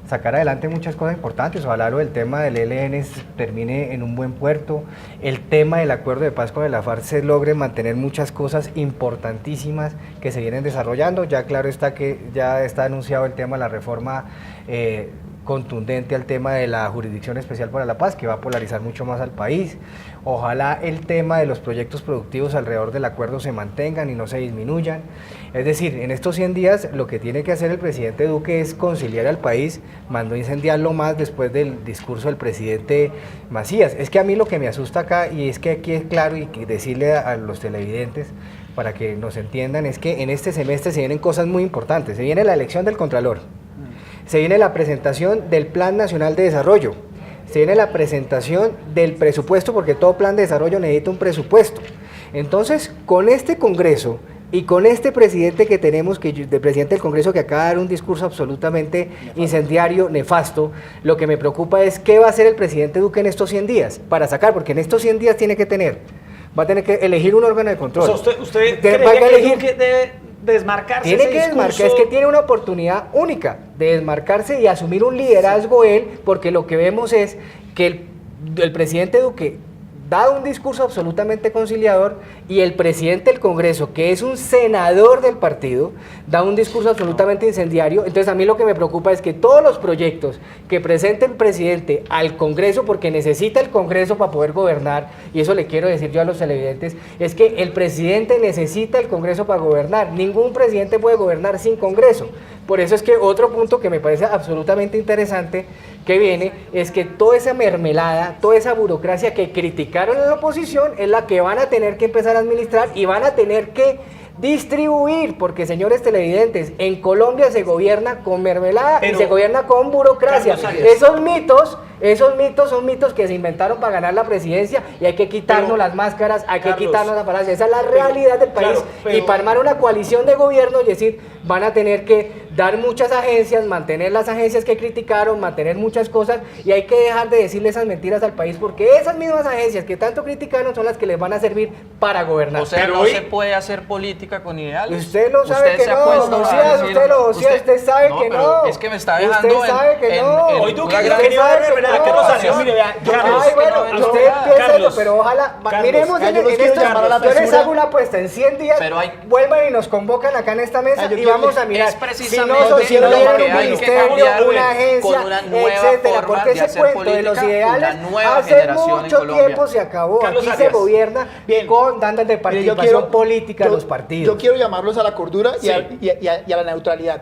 sacar adelante muchas cosas importantes. Ojalá lo del tema del ELN termine en un buen puerto. El tema del acuerdo de paz con el FARC se logre mantener muchas cosas importantísimas que se vienen desarrollando. Ya claro está que ya está anunciado el tema de la reforma contundente al tema de la Jurisdicción Especial para la Paz, que va a polarizar mucho más al país. Ojalá el tema de los proyectos productivos alrededor del acuerdo se mantengan y no se disminuyan. Es decir, en estos 100 días lo que tiene que hacer el presidente Duque es conciliar al país, mandó incendiarlo más después del discurso del presidente Macías. Es que a mí lo que me asusta acá, y es que aquí es claro y que decirle a los televidentes para que nos entiendan, es que en este semestre se vienen cosas muy importantes. Se viene la elección del Contralor, se viene la presentación del Plan Nacional de Desarrollo, se viene la presentación del presupuesto, porque todo plan de desarrollo necesita un presupuesto. Entonces, con este Congreso y con este presidente que tenemos, el presidente del Congreso que acaba de dar un discurso absolutamente incendiario, nefasto, lo que me preocupa es qué va a hacer el presidente Duque en estos 100 días para sacar, porque en estos 100 días va a tener que elegir un órgano de control. O sea, ¿usted creería que Duque debe desmarcarse? Tiene que desmarcar, es que tiene una oportunidad única de desmarcarse y asumir un liderazgo él, porque lo que vemos es que el presidente Duque da un discurso absolutamente conciliador y el presidente del Congreso, que es un senador del partido, da un discurso absolutamente incendiario. Entonces a mí lo que me preocupa es que todos los proyectos que presente el presidente al Congreso, porque necesita el Congreso para poder gobernar, y eso le quiero decir yo a los televidentes, es que el presidente necesita el Congreso para gobernar. Ningún presidente puede gobernar sin Congreso. Por eso es que otro punto que me parece absolutamente interesante que viene es que toda esa mermelada, toda esa burocracia que criticaron en la oposición es la que van a tener que empezar a administrar y van a tener que distribuir, porque señores televidentes, en Colombia se gobierna con mermelada y se gobierna con burocracia. Esos mitos son mitos que se inventaron para ganar la presidencia y hay que quitarnos las máscaras, hay que quitarnos la falacia. Esa es la realidad del país. Y para armar una coalición de gobierno, es decir, van a tener que dar muchas agencias, mantener las agencias que criticaron, mantener muchas cosas, y hay que dejar de decirle esas mentiras al país, porque esas mismas agencias que tanto criticaron son las que les van a servir para gobernar. O sea, no se puede hacer política con ideales. Usted lo sabe que no, usted sabe que no. Es que me está dejando usted sabe que no. Hoy Duque quería dar mermelada, Carlos Arias. Mire, vea, ay, bueno, usted piensa eso, pero ojalá, miremos en estos, yo les hago una apuesta, en 100 días vuelvan y nos convocan acá en esta mesa y vamos a mirar. Si no dieron un ministerio, una agencia, etcétera, porque ese cuento de los ideales hace mucho tiempo se acabó. Aquí se gobierna dándole participación política a los partidos. Yo quiero llamarlos a la cordura y a la neutralidad.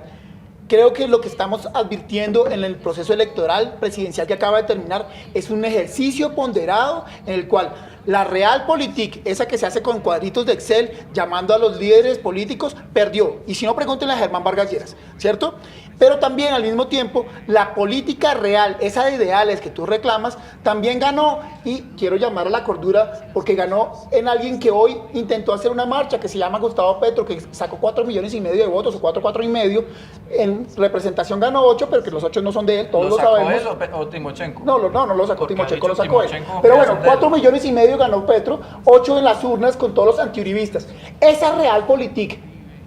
Creo que lo que estamos advirtiendo en el proceso electoral presidencial que acaba de terminar es un ejercicio ponderado en el cual la realpolitik, esa que se hace con cuadritos de Excel llamando a los líderes políticos, perdió. Y si no, pregúntenle a Germán Vargas Lleras, ¿cierto? Pero también al mismo tiempo, la política real, esa de ideales que tú reclamas, también ganó. Y quiero llamar a la cordura porque ganó en alguien que hoy intentó hacer una marcha que se llama Gustavo Petro, que sacó 4,5 millones de votos, o 4,5. En representación ganó 8, pero que los 8 no son de él, todos lo sabemos. ¿Lo sacó él o Timochenko? No lo sacó Timochenko, lo sacó él. Pero bueno, 4,5 millones ganó Petro, 8 en las urnas con todos los antiuribistas. Esa realpolitik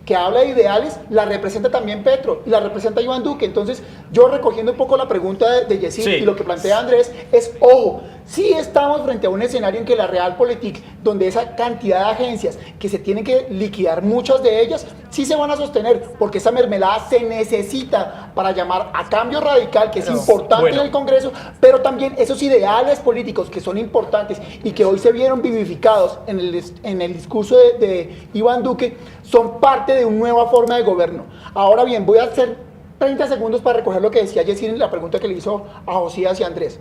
que habla de ideales, la representa también Petro y la representa Iván Duque. Entonces, yo recogiendo un poco la pregunta de Yesid y lo que plantea Andrés, es, ojo, Sí estamos frente a un escenario en que la Realpolitik, donde esa cantidad de agencias que se tienen que liquidar, muchas de ellas, sí se van a sostener, porque esa mermelada se necesita para llamar a cambio radical, que es importante en el Congreso, pero también esos ideales políticos que son importantes y que hoy se vieron vivificados en el discurso de Iván Duque, son parte de una nueva forma de gobierno. Ahora bien, voy a hacer 30 segundos para recoger lo que decía Jessy en la pregunta que le hizo a Josías y a Andrés.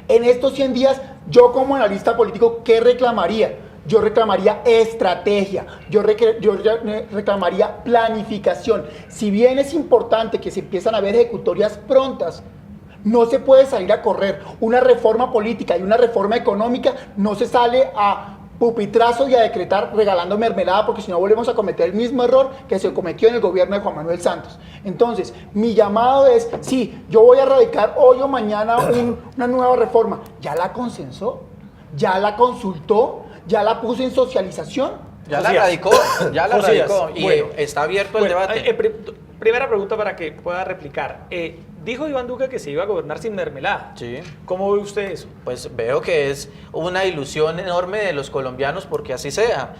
En estos 100 días, yo como analista político, ¿qué reclamaría? Yo reclamaría estrategia, yo reclamaría planificación. Si bien es importante que se empiezan a ver ejecutorias prontas, no se puede salir a correr. Una reforma política y una reforma económica no se sale a pupitrazo y a decretar regalando mermelada, porque si no volvemos a cometer el mismo error que se cometió en el gobierno de Juan Manuel Santos. Entonces, mi llamado es, sí, yo voy a radicar hoy o mañana una nueva reforma. ¿Ya la consensó? ¿Ya la consultó? ¿Ya la puso en socialización? Ya la radicó, y bueno, está abierto el debate. Primera pregunta para que pueda replicar. Dijo Iván Duque que se iba a gobernar sin mermelada. Sí. ¿Cómo ve usted eso? Pues veo que es una ilusión enorme de los colombianos porque así sea.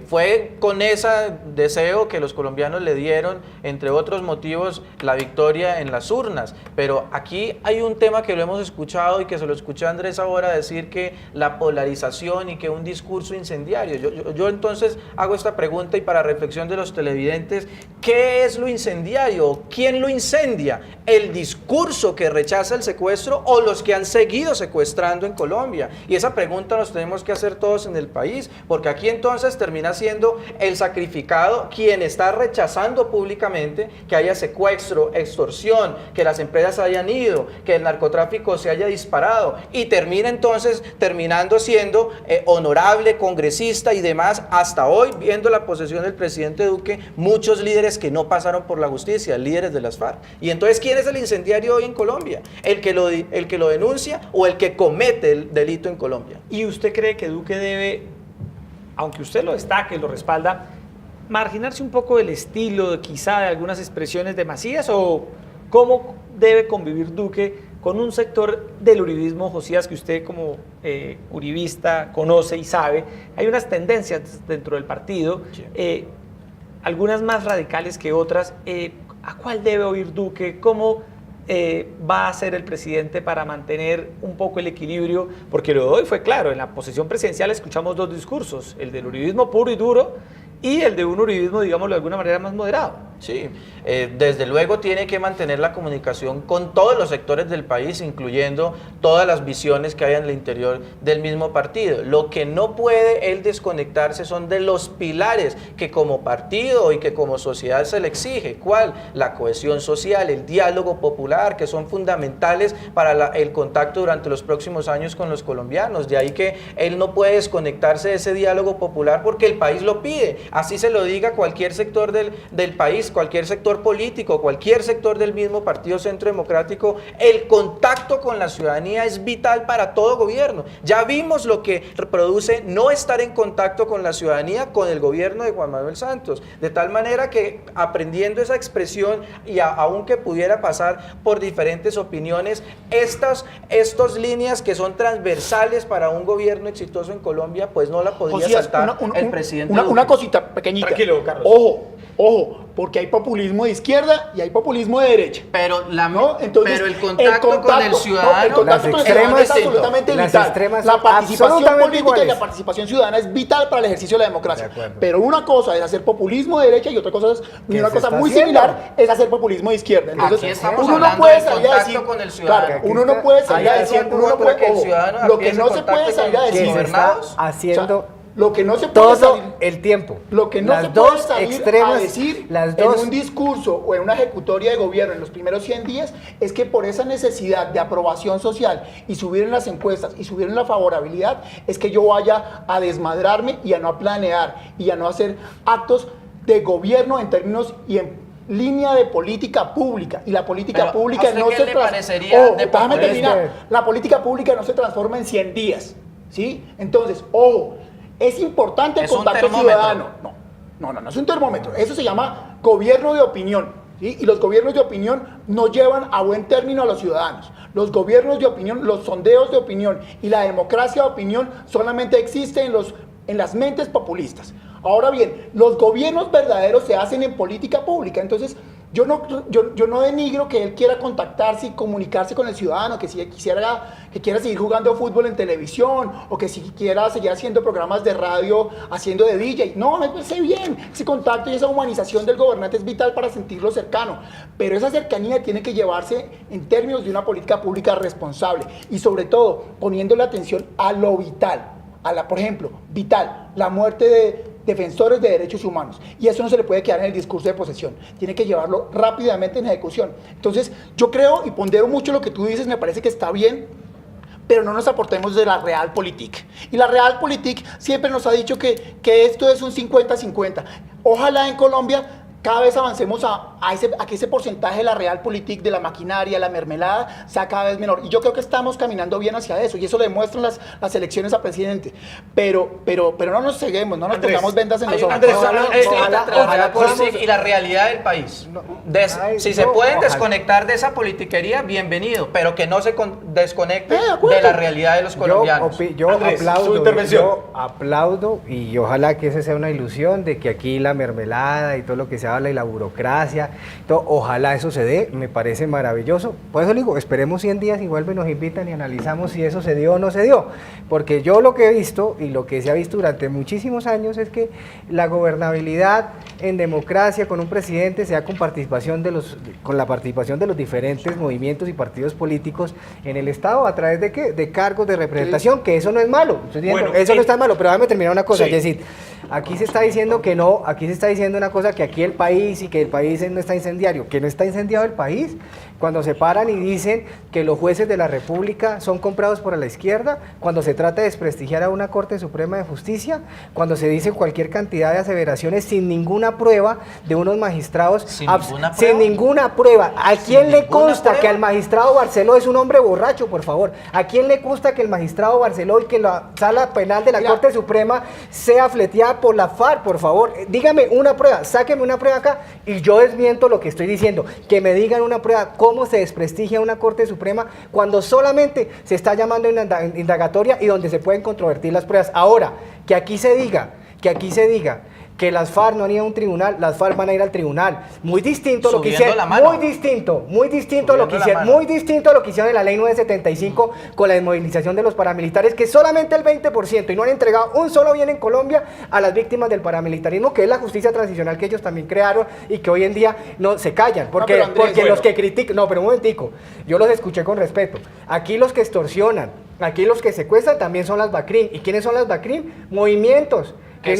Fue con ese deseo que los colombianos le dieron, entre otros motivos, la victoria en las urnas. Pero aquí hay un tema que lo hemos escuchado y que se lo escuché a Andrés ahora decir, que la polarización y que un discurso incendiario. Yo entonces hago esta pregunta, y para reflexión de los televidentes, ¿qué es lo incendiario? ¿Quién lo incendia? ¿El discurso que rechaza el secuestro o los que han seguido secuestrando en Colombia? Y esa pregunta nos tenemos que hacer todos en el país, porque aquí entonces termina siendo el sacrificado quien está rechazando públicamente que haya secuestro, extorsión, que las empresas hayan ido, que el narcotráfico se haya disparado, y termina entonces terminando siendo honorable, congresista y demás, hasta hoy viendo la posesión del presidente Duque, muchos líderes que no pasaron por la justicia, líderes de las FARC. Y entonces, ¿quién es el incendiario hoy en Colombia? ¿El que lo denuncia o el que comete el delito en Colombia? ¿Y usted cree que Duque debe, aunque usted lo destaque, lo respalda, marginarse un poco del estilo, quizá de algunas expresiones de Macías? ¿O cómo debe convivir Duque con un sector del uribismo, Josías, que usted como uribista conoce y sabe? Hay unas tendencias dentro del partido, sí, algunas más radicales que otras. ¿A cuál debe oír Duque? ¿Cómo va a ser el presidente para mantener un poco el equilibrio? Porque lo de hoy fue claro, en la posesión presidencial escuchamos dos discursos, el del uribismo puro y duro y el de un uribismo, digámoslo de alguna manera, más moderado. Sí, desde luego tiene que mantener la comunicación con todos los sectores del país, incluyendo todas las visiones que hay en el interior del mismo partido. Lo que no puede él desconectarse son de los pilares que como partido y que como sociedad se le exige. ¿Cuál? La cohesión social, el diálogo popular, que son fundamentales para el contacto durante los próximos años con los colombianos. De ahí que él no puede desconectarse de ese diálogo popular porque el país lo pide. Así se lo diga cualquier sector del país, cualquier sector político, cualquier sector del mismo Partido Centro Democrático. El contacto con la ciudadanía es vital para todo gobierno. Ya vimos lo que produce no estar en contacto con la ciudadanía con el gobierno de Juan Manuel Santos, de tal manera que aprendiendo esa expresión y aunque pudiera pasar por diferentes opiniones, estas líneas que son transversales para un gobierno exitoso en Colombia, pues no la podría saltar el presidente Duque. Una cosita pequeñita. Tranquilo, Carlos. Ojo, porque hay populismo de izquierda y hay populismo de derecha. Pero, ¿no? Entonces, pero el contacto con el ciudadano, el contacto con el ciudadano es absolutamente vital. La participación política y la participación ciudadana es vital para el ejercicio de la democracia. Pero una cosa es hacer populismo de derecha y otra cosa muy similar es hacer populismo de izquierda. Entonces, aquí estamos uno no hablando puede del salir a contacto decir, con el ciudadano. claro, uno no puede salir a decir, lo que no se puede salir a decir, haciendo lo que no se puede todo salir, el tiempo. Lo que no las se puede dos salir extremas, a decir las dos, en un discurso o en una ejecutoria de gobierno en los primeros 100 días es que por esa necesidad de aprobación social y subir en las encuestas y subir en la favorabilidad es que yo vaya a desmadrarme y a no planear y a no hacer actos de gobierno en términos y en línea de política pública. Y la política pública no se déjame terminar. La política pública no se transforma en 100 días, ¿sí? Entonces, ojo, es importante el contacto ciudadano. No es un termómetro. Eso se llama gobierno de opinión, ¿sí? Y los gobiernos de opinión no llevan a buen término a los ciudadanos. Los gobiernos de opinión, los sondeos de opinión y la democracia de opinión solamente existen en las mentes populistas. Ahora bien, los gobiernos verdaderos se hacen en política pública. Entonces, yo no denigro que él quiera contactarse y comunicarse con el ciudadano, que quiera seguir jugando fútbol en televisión, o que si quiera seguir haciendo programas de radio, haciendo de DJ. No, me parece bien. Ese contacto y esa humanización del gobernante es vital para sentirlo cercano. Pero esa cercanía tiene que llevarse en términos de una política pública responsable y sobre todo poniendo la atención a lo vital. Por ejemplo, vital, la muerte de defensores de derechos humanos. Y eso no se le puede quedar en el discurso de posesión. Tiene que llevarlo rápidamente en ejecución. Entonces, yo creo y pondero mucho lo que tú dices, me parece que está bien, pero no nos aportemos de la Realpolitik. Y la Realpolitik siempre nos ha dicho que esto es un 50-50. Ojalá en Colombia cada vez avancemos a que ese porcentaje de la Realpolitik, de la maquinaria, la mermelada, sea cada vez menor. Y yo creo que estamos caminando bien hacia eso, y eso lo demuestran las elecciones a presidente. Pero no nos ceguemos, no nos pongamos vendas en los ojos. Andrés, ojalá podamos- y la realidad del país. Si se pueden desconectar de esa politiquería, bienvenido, pero que no se desconecten de la realidad de los colombianos. Yo Andrés, su aplaudo, intervención. yo aplaudo y ojalá que esa sea una ilusión de que aquí la mermelada y todo lo que se habla y la burocracia, todo, ojalá eso se dé, me parece maravilloso. Por eso digo, esperemos 100 días y vuelven, nos invitan y analizamos si eso se dio o no se dio. Porque yo lo que he visto y lo que se ha visto durante muchísimos años es que la gobernabilidad en democracia con un presidente se da con la participación de los diferentes movimientos y partidos políticos en el Estado a través de ¿qué? De cargos de representación, que eso no es malo. Estoy diciendo, Bueno, eso no está malo, pero déjame terminar una cosa, sí. es decir, aquí se está diciendo que no, aquí se está diciendo una cosa, que aquí el país y que el país no está incendiario, que no está incendiado el país, cuando se paran y dicen que los jueces de la República son comprados por la izquierda, cuando se trata de desprestigiar a una Corte Suprema de Justicia, cuando se dice cualquier cantidad de aseveraciones sin ninguna prueba de unos magistrados, sin ninguna prueba. ¿A quién le consta que al magistrado Barceló es un hombre borracho, por favor? ¿A quién le consta que el magistrado Barceló y que la sala penal de la Corte Suprema sea fleteada por la FARC, por favor? Dígame una prueba, sáqueme una prueba acá y yo desmiento lo que estoy diciendo. Que me digan una prueba, cómo se desprestigia una Corte Suprema cuando solamente se está llamando indagatoria y donde se pueden controvertir las pruebas. Ahora, que aquí se diga que las FARC no han ido a un tribunal, las FARC van a ir al tribunal. Muy distinto lo que hicieron, muy distinto lo que hicieron en la ley 975 con la desmovilización de los paramilitares, que solamente el 20% y no han entregado un solo bien en Colombia a las víctimas del paramilitarismo, que es la justicia transicional que ellos también crearon y que hoy en día no se callan, porque los que critican, no, pero un momentico, yo los escuché con respeto. Aquí los que extorsionan, aquí los que secuestran también son las BACRIM. ¿Y quiénes son las BACRIM? Movimientos que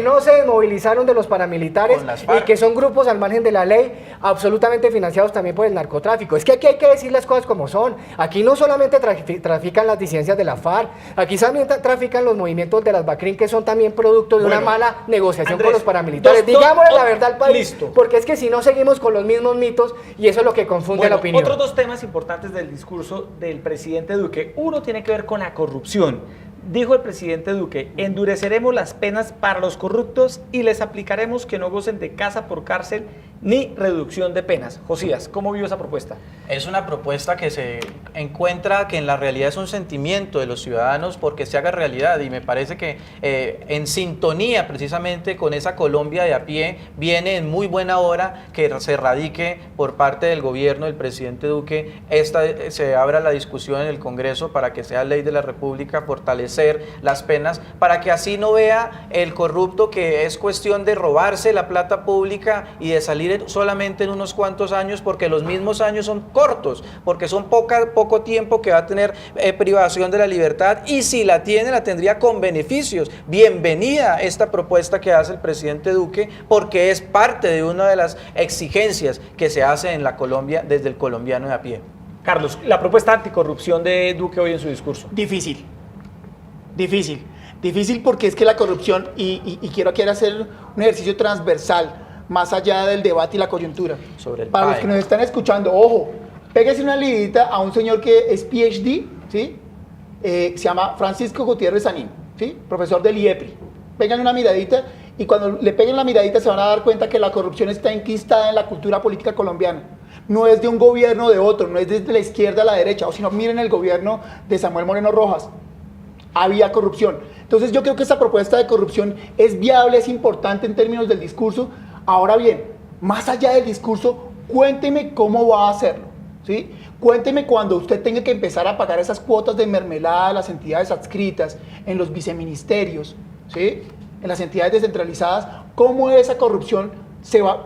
no se desmovilizaron de los paramilitares y que son grupos al margen de la ley, absolutamente financiados también por el narcotráfico. Es que aquí hay que decir las cosas como son. Aquí no solamente trafican las disidencias de la FARC, aquí también trafican los movimientos de las BACRIM, que son también producto de una mala negociación, Andrés, con los paramilitares. Digámosle la verdad al país, porque es que si no seguimos con los mismos mitos y eso es lo que confunde la opinión. Otros dos temas importantes del discurso del presidente Duque. Uno tiene que ver con la corrupción. Dijo el presidente Duque: endureceremos las penas para los corruptos y les aplicaremos que no gocen de casa por cárcel ni reducción de penas. Josías, ¿cómo vio esa propuesta? Es una propuesta que se encuentra que en la realidad es un sentimiento de los ciudadanos porque se haga realidad, y me parece que en sintonía precisamente con esa Colombia de a pie viene en muy buena hora que se radique por parte del gobierno del presidente Duque, se abra la discusión en el Congreso para que sea ley de la República, fortalecer las penas para que así no vea el corrupto que es cuestión de robarse la plata pública y de salir solamente en unos cuantos años, porque los mismos años son cortos, porque son poco tiempo que va a tener privación de la libertad, y si la tiene, la tendría con beneficios. Bienvenida esta propuesta que hace el presidente Duque, porque es parte de una de las exigencias que se hace en la Colombia desde el colombiano de a pie. Carlos, la propuesta anticorrupción de Duque hoy en su discurso. Difícil porque es que la corrupción, y quiero aquí hacer un ejercicio transversal, más allá del debate y la coyuntura. Para los que nos están escuchando, ojo, pégase una lidita a un señor que es PhD, ¿sí? Se llama Francisco Gutiérrez Sanín, ¿sí? Profesor del IEPRI. Pégale una miradita y cuando le peguen la miradita se van a dar cuenta que la corrupción está enquistada en la cultura política colombiana. No es de un gobierno o de otro, no es desde la izquierda a la derecha, o si no, miren el gobierno de Samuel Moreno Rojas, había corrupción. Entonces yo creo que esta propuesta de corrupción es viable, es importante en términos del discurso. Ahora bien, más allá del discurso, cuénteme cómo va a hacerlo, ¿sí? Cuénteme cuando usted tenga que empezar a pagar esas cuotas de mermelada a las entidades adscritas, en los viceministerios, ¿sí? En las entidades descentralizadas, cómo esa corrupción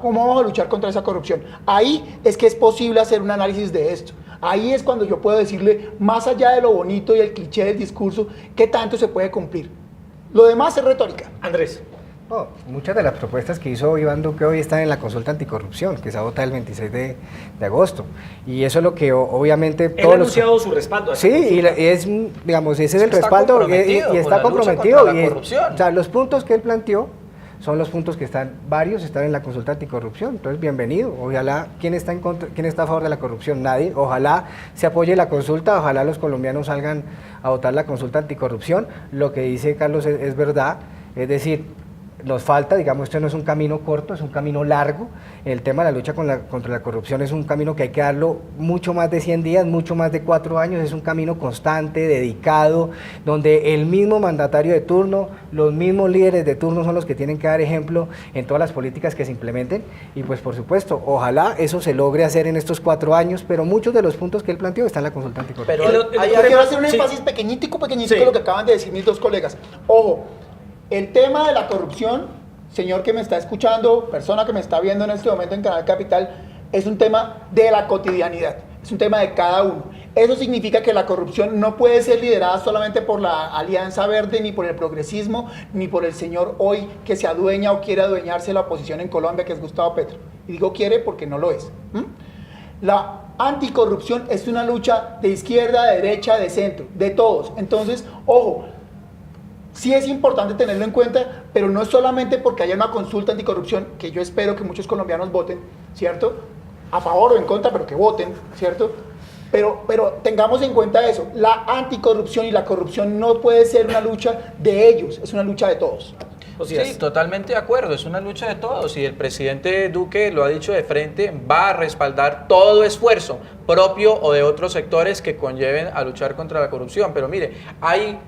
cómo vamos a luchar contra esa corrupción. Ahí es que es posible hacer un análisis de esto. Ahí es cuando yo puedo decirle, más allá de lo bonito y el cliché del discurso, qué tanto se puede cumplir. Lo demás es retórica. Andrés. No, muchas de las propuestas que hizo Iván Duque hoy están en la consulta anticorrupción, que se va a votar el 26 de agosto. Y eso es lo que obviamente... Él ha anunciado su respaldo. Sí, digamos, ese es el respaldo y está comprometido. O sea, los puntos que él planteó son los puntos que varios están en la consulta anticorrupción. Entonces, bienvenido. Ojalá, ¿quién está a favor de la corrupción? Nadie. Ojalá se apoye la consulta, ojalá los colombianos salgan a votar la consulta anticorrupción. Lo que dice Carlos es verdad, es decir, nos falta, digamos, esto no es un camino corto, es un camino largo. El tema de la lucha contra la corrupción es un camino que hay que darlo mucho más de 100 días, mucho más de 4 años, es un camino constante, dedicado, donde el mismo mandatario de turno, los mismos líderes de turno son los que tienen que dar ejemplo en todas las políticas que se implementen, y pues por supuesto, ojalá eso se logre hacer en estos 4 años, pero muchos de los puntos que él planteó están en la consulta anticorrupción. Pero quiero hacer un énfasis pequeñitico Sí. lo que acaban de decir mis dos colegas. Ojo, el tema de la corrupción, señor que me está escuchando, persona que me está viendo en este momento en Canal Capital, es un tema de la cotidianidad, es un tema de cada uno. Eso significa que la corrupción no puede ser liderada solamente por la Alianza Verde, ni por el progresismo, ni por el señor hoy que se adueña o quiere adueñarse de la oposición en Colombia, que es Gustavo Petro. Y digo quiere porque no lo es. La anticorrupción es una lucha de izquierda, de derecha, de centro, de todos. Entonces, ojo, sí es importante tenerlo en cuenta, pero no es solamente porque haya una consulta anticorrupción, que yo espero que muchos colombianos voten, ¿cierto? A favor o en contra, pero que voten, ¿cierto? Pero tengamos en cuenta eso, la anticorrupción y la corrupción no puede ser una lucha de ellos, es una lucha de todos. Sí, totalmente de acuerdo, es una lucha de todos y el presidente Duque lo ha dicho de frente, va a respaldar todo esfuerzo propio o de otros sectores que conlleven a luchar contra la corrupción. Pero mire, hay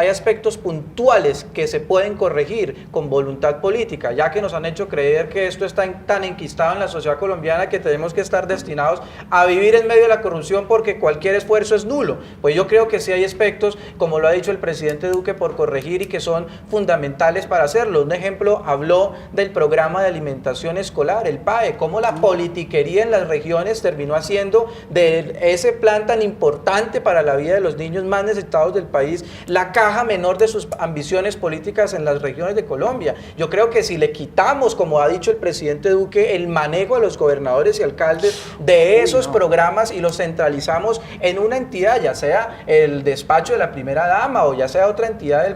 aspectos puntuales que se pueden corregir con voluntad política, ya que nos han hecho creer que esto está tan enquistado en la sociedad colombiana que tenemos que estar destinados a vivir en medio de la corrupción porque cualquier esfuerzo es nulo. Pues yo creo que sí hay aspectos, como lo ha dicho el presidente Duque, por corregir y que son fundamentales para hacerlo. Un ejemplo, habló del programa de alimentación escolar, el PAE, cómo la politiquería en las regiones terminó haciendo de ese plan tan importante para la vida de los niños más necesitados del país, la caja menor de sus ambiciones políticas en las regiones de Colombia. Yo creo que si le quitamos, como ha dicho el presidente Duque, el manejo a los gobernadores y alcaldes de esos programas y los centralizamos en una entidad, ya sea el despacho de la primera dama o ya sea otra entidad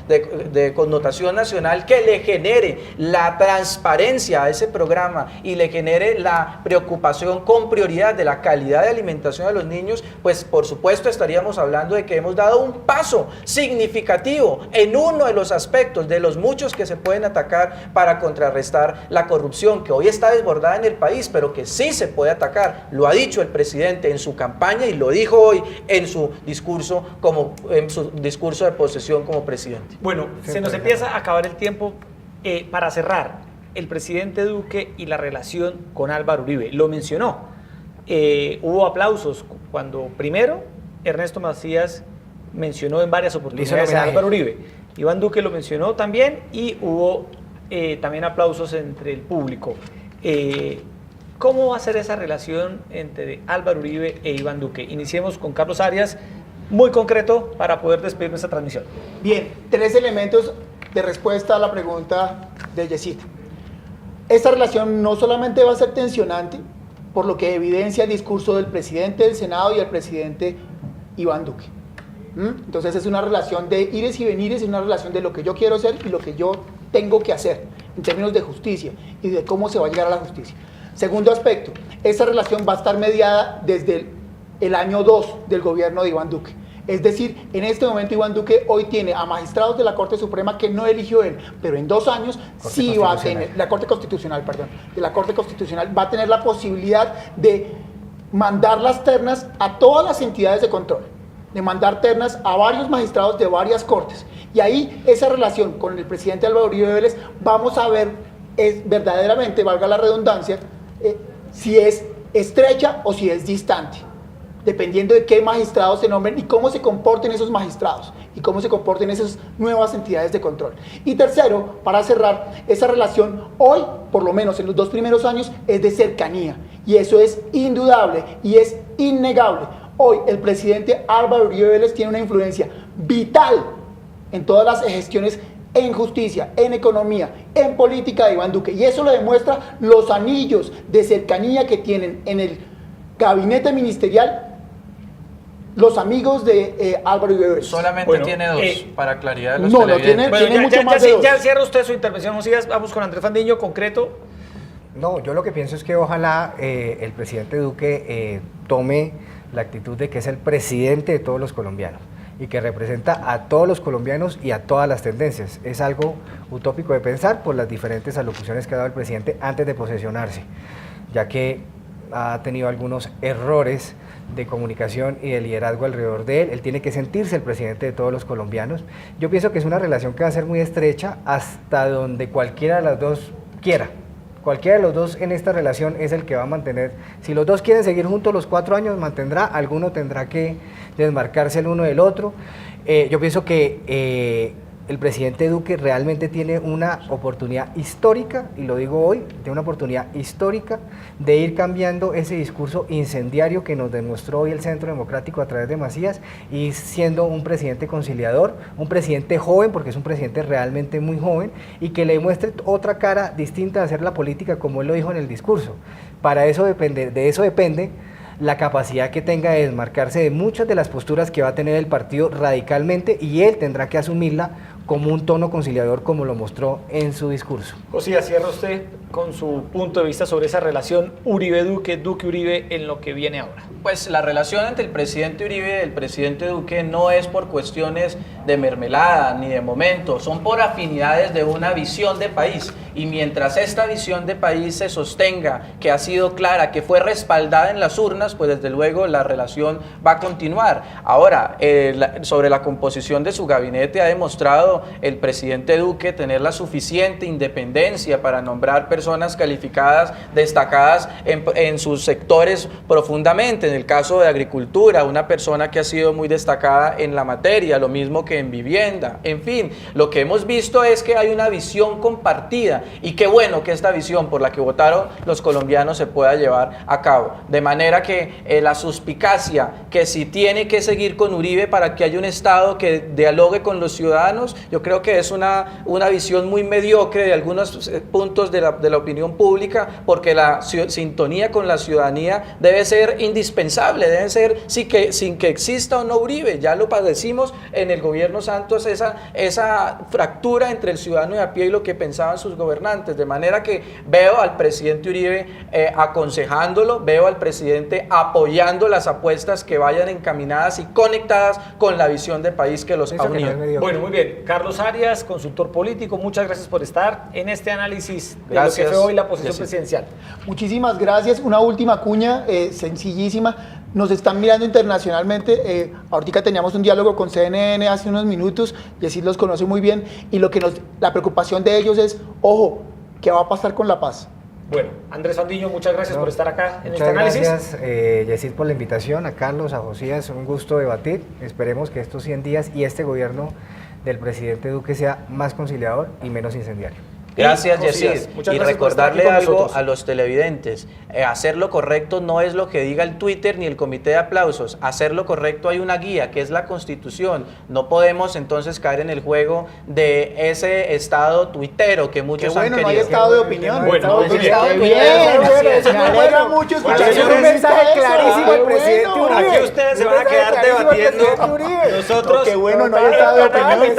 de connotación nacional que le genere la transparencia a ese programa y le genere la preocupación con prioridad de la calidad de alimentación de los niños, pues por supuesto estaríamos hablando de que hemos dado un paso significativo en uno de los aspectos de los muchos que se pueden atacar para contrarrestar la corrupción que hoy está desbordada en el país, pero que sí se puede atacar. Lo ha dicho el presidente en su campaña y lo dijo hoy en su discurso de posesión como presidente. Bueno, se nos empieza a acabar el tiempo. Para cerrar, el presidente Duque y la relación con Álvaro Uribe, lo mencionó. Hubo aplausos cuando primero Ernesto Macías mencionó en varias oportunidades a Álvaro Uribe. Iván Duque lo mencionó también y hubo también aplausos entre el público. ¿Cómo va a ser esa relación entre Álvaro Uribe e Iván Duque? Iniciemos con Carlos Arias, muy concreto para poder despedir nuestra transmisión. Bien, 3 elementos de respuesta a la pregunta de Yesid. Esta relación no solamente va a ser tensionante, por lo que evidencia el discurso del presidente del Senado y el presidente Iván Duque. Entonces es una relación de ires y venires, es una relación de lo que yo quiero hacer y lo que yo tengo que hacer en términos de justicia y de cómo se va a llegar a la justicia. Segundo aspecto, esta relación va a estar mediada desde el año 2 del gobierno de Iván Duque. Es decir, en este momento Iván Duque hoy tiene a magistrados de la Corte Suprema que no eligió él, pero en 2 años sí va a tener, la Corte Constitucional, perdón, de la Corte Constitucional va a tener la posibilidad de mandar las ternas a todas las entidades de control, de mandar ternas a varios magistrados de varias cortes. Y ahí esa relación con el presidente Álvaro Uribe Vélez, vamos a ver verdaderamente, valga la redundancia, si es estrecha o si es distante, dependiendo de qué magistrados se nombren y cómo se comporten esos magistrados y cómo se comporten esas nuevas entidades de control. Y tercero, para cerrar, esa relación hoy, por lo menos en los 2 primeros años, es de cercanía, y eso es indudable y es innegable. Hoy el presidente Álvaro Uribe Vélez tiene una influencia vital en todas las gestiones en justicia, en economía, en política de Iván Duque, y eso lo demuestra los anillos de cercanía que tienen en el gabinete ministerial los amigos de Álvaro Uribe Vélez. Solamente tiene 2, para claridad de los no, televidentes. no tiene mucho más de 2. Ya cierra usted su intervención, Josías. Vamos con Andrés Fandiño, concreto. No, yo lo que pienso es que ojalá el presidente Duque tome la actitud de que es el presidente de todos los colombianos y que representa a todos los colombianos y a todas las tendencias. Es algo utópico de pensar por las diferentes alocuciones que ha dado el presidente antes de posesionarse, ya que ha tenido algunos errores de comunicación y de liderazgo alrededor de él. Él tiene que sentirse el presidente de todos los colombianos. Yo pienso que es una relación que va a ser muy estrecha hasta donde cualquiera de las dos quiera. Cualquiera de los dos en esta relación es el que va a mantener. Si los dos quieren seguir juntos los 4 años, mantendrá, alguno tendrá que desmarcarse el uno del otro. Yo pienso que el presidente Duque realmente tiene una oportunidad histórica, y lo digo hoy, tiene una oportunidad histórica de ir cambiando ese discurso incendiario que nos demostró hoy el Centro Democrático a través de Macías, y siendo un presidente conciliador, un presidente joven, porque es un presidente realmente muy joven, y que le muestre otra cara distinta de hacer la política, como él lo dijo en el discurso. De eso depende la capacidad que tenga de desmarcarse de muchas de las posturas que va a tener el partido radicalmente, y él tendrá que asumirla como un tono conciliador, como lo mostró en su discurso. Josías, cierra usted con su punto de vista sobre esa relación Uribe-Duque, Duque-Uribe en lo que viene ahora. Pues la relación entre el presidente Uribe y el presidente Duque no es por cuestiones de mermelada ni de momento, son por afinidades de una visión de país. Y mientras esta visión de país se sostenga, que ha sido clara, que fue respaldada en las urnas, pues desde luego la relación va a continuar. Ahora, sobre la composición de su gabinete ha demostrado el presidente Duque tener la suficiente independencia para nombrar personas calificadas, destacadas en sus sectores profundamente. En el caso de agricultura, una persona que ha sido muy destacada en la materia, lo mismo que en vivienda. En fin, lo que hemos visto es que hay una visión compartida, y qué bueno que esta visión por la que votaron los colombianos se pueda llevar a cabo. De manera que la suspicacia que si tiene que seguir con Uribe para que haya un Estado que dialogue con los ciudadanos, yo creo que es una visión muy mediocre de algunos puntos de la opinión pública, porque la sintonía con la ciudadanía debe ser indispensable, debe ser sin que exista o no Uribe. Ya lo padecimos en el gobierno Santos, esa fractura entre el ciudadano de a pie y lo que pensaban sus gobernantes, de manera que veo al presidente Uribe aconsejándolo, veo al presidente apoyando las apuestas que vayan encaminadas y conectadas con la visión de país que los ha unido. Bueno, muy bien. Carlos Arias, consultor político, muchas gracias por estar en este análisis de Gracias. lo que fue hoy la posición presidencial. Muchísimas gracias. Una última cuña, sencillísima. Nos están mirando internacionalmente. Ahorita teníamos un diálogo con CNN hace unos minutos, y así los conoce muy bien. Y la preocupación de ellos es, ojo, ¿qué va a pasar con la paz? Bueno, Andrés Fandiño, muchas gracias por estar acá en este análisis. Muchas gracias, Yesid, por la invitación, a Carlos, a Josías, un gusto debatir. Esperemos que estos 100 días y este gobierno del presidente Duque sea más conciliador y menos incendiario. Gracias, Josías, Yesid. muchas Y gracias por estar aquí recordarle con algo nosotros a los televidentes. Hacer lo correcto no es lo que diga el Twitter ni el comité de aplausos. Hacer lo correcto hay una guía, que es la Constitución. No podemos entonces caer en el juego de ese estado tuitero que muchos han querido. No hay estado de opinión. Bueno, muy bien. Me alegra mucho escuchar un mensaje clarísimo del presidente Uribe. Aquí ustedes se van a quedar debatiendo. Nosotros, qué bueno, no hay estado de opinión.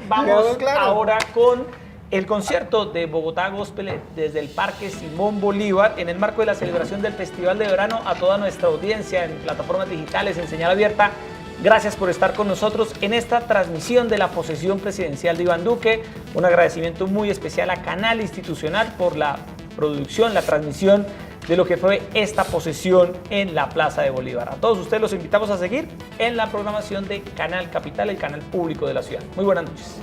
Vamos ahora con el concierto de Bogotá Gospel desde el Parque Simón Bolívar, en el marco de la celebración del Festival de Verano, a toda nuestra audiencia en plataformas digitales, en señal abierta Gracias por estar con nosotros en esta transmisión de la posesión presidencial de Iván Duque. Un agradecimiento muy especial a Canal Institucional por la producción, la transmisión de lo que fue esta posesión en la Plaza de Bolívar. A todos ustedes los invitamos a seguir en la programación de Canal Capital, el canal público de la ciudad. Muy buenas noches.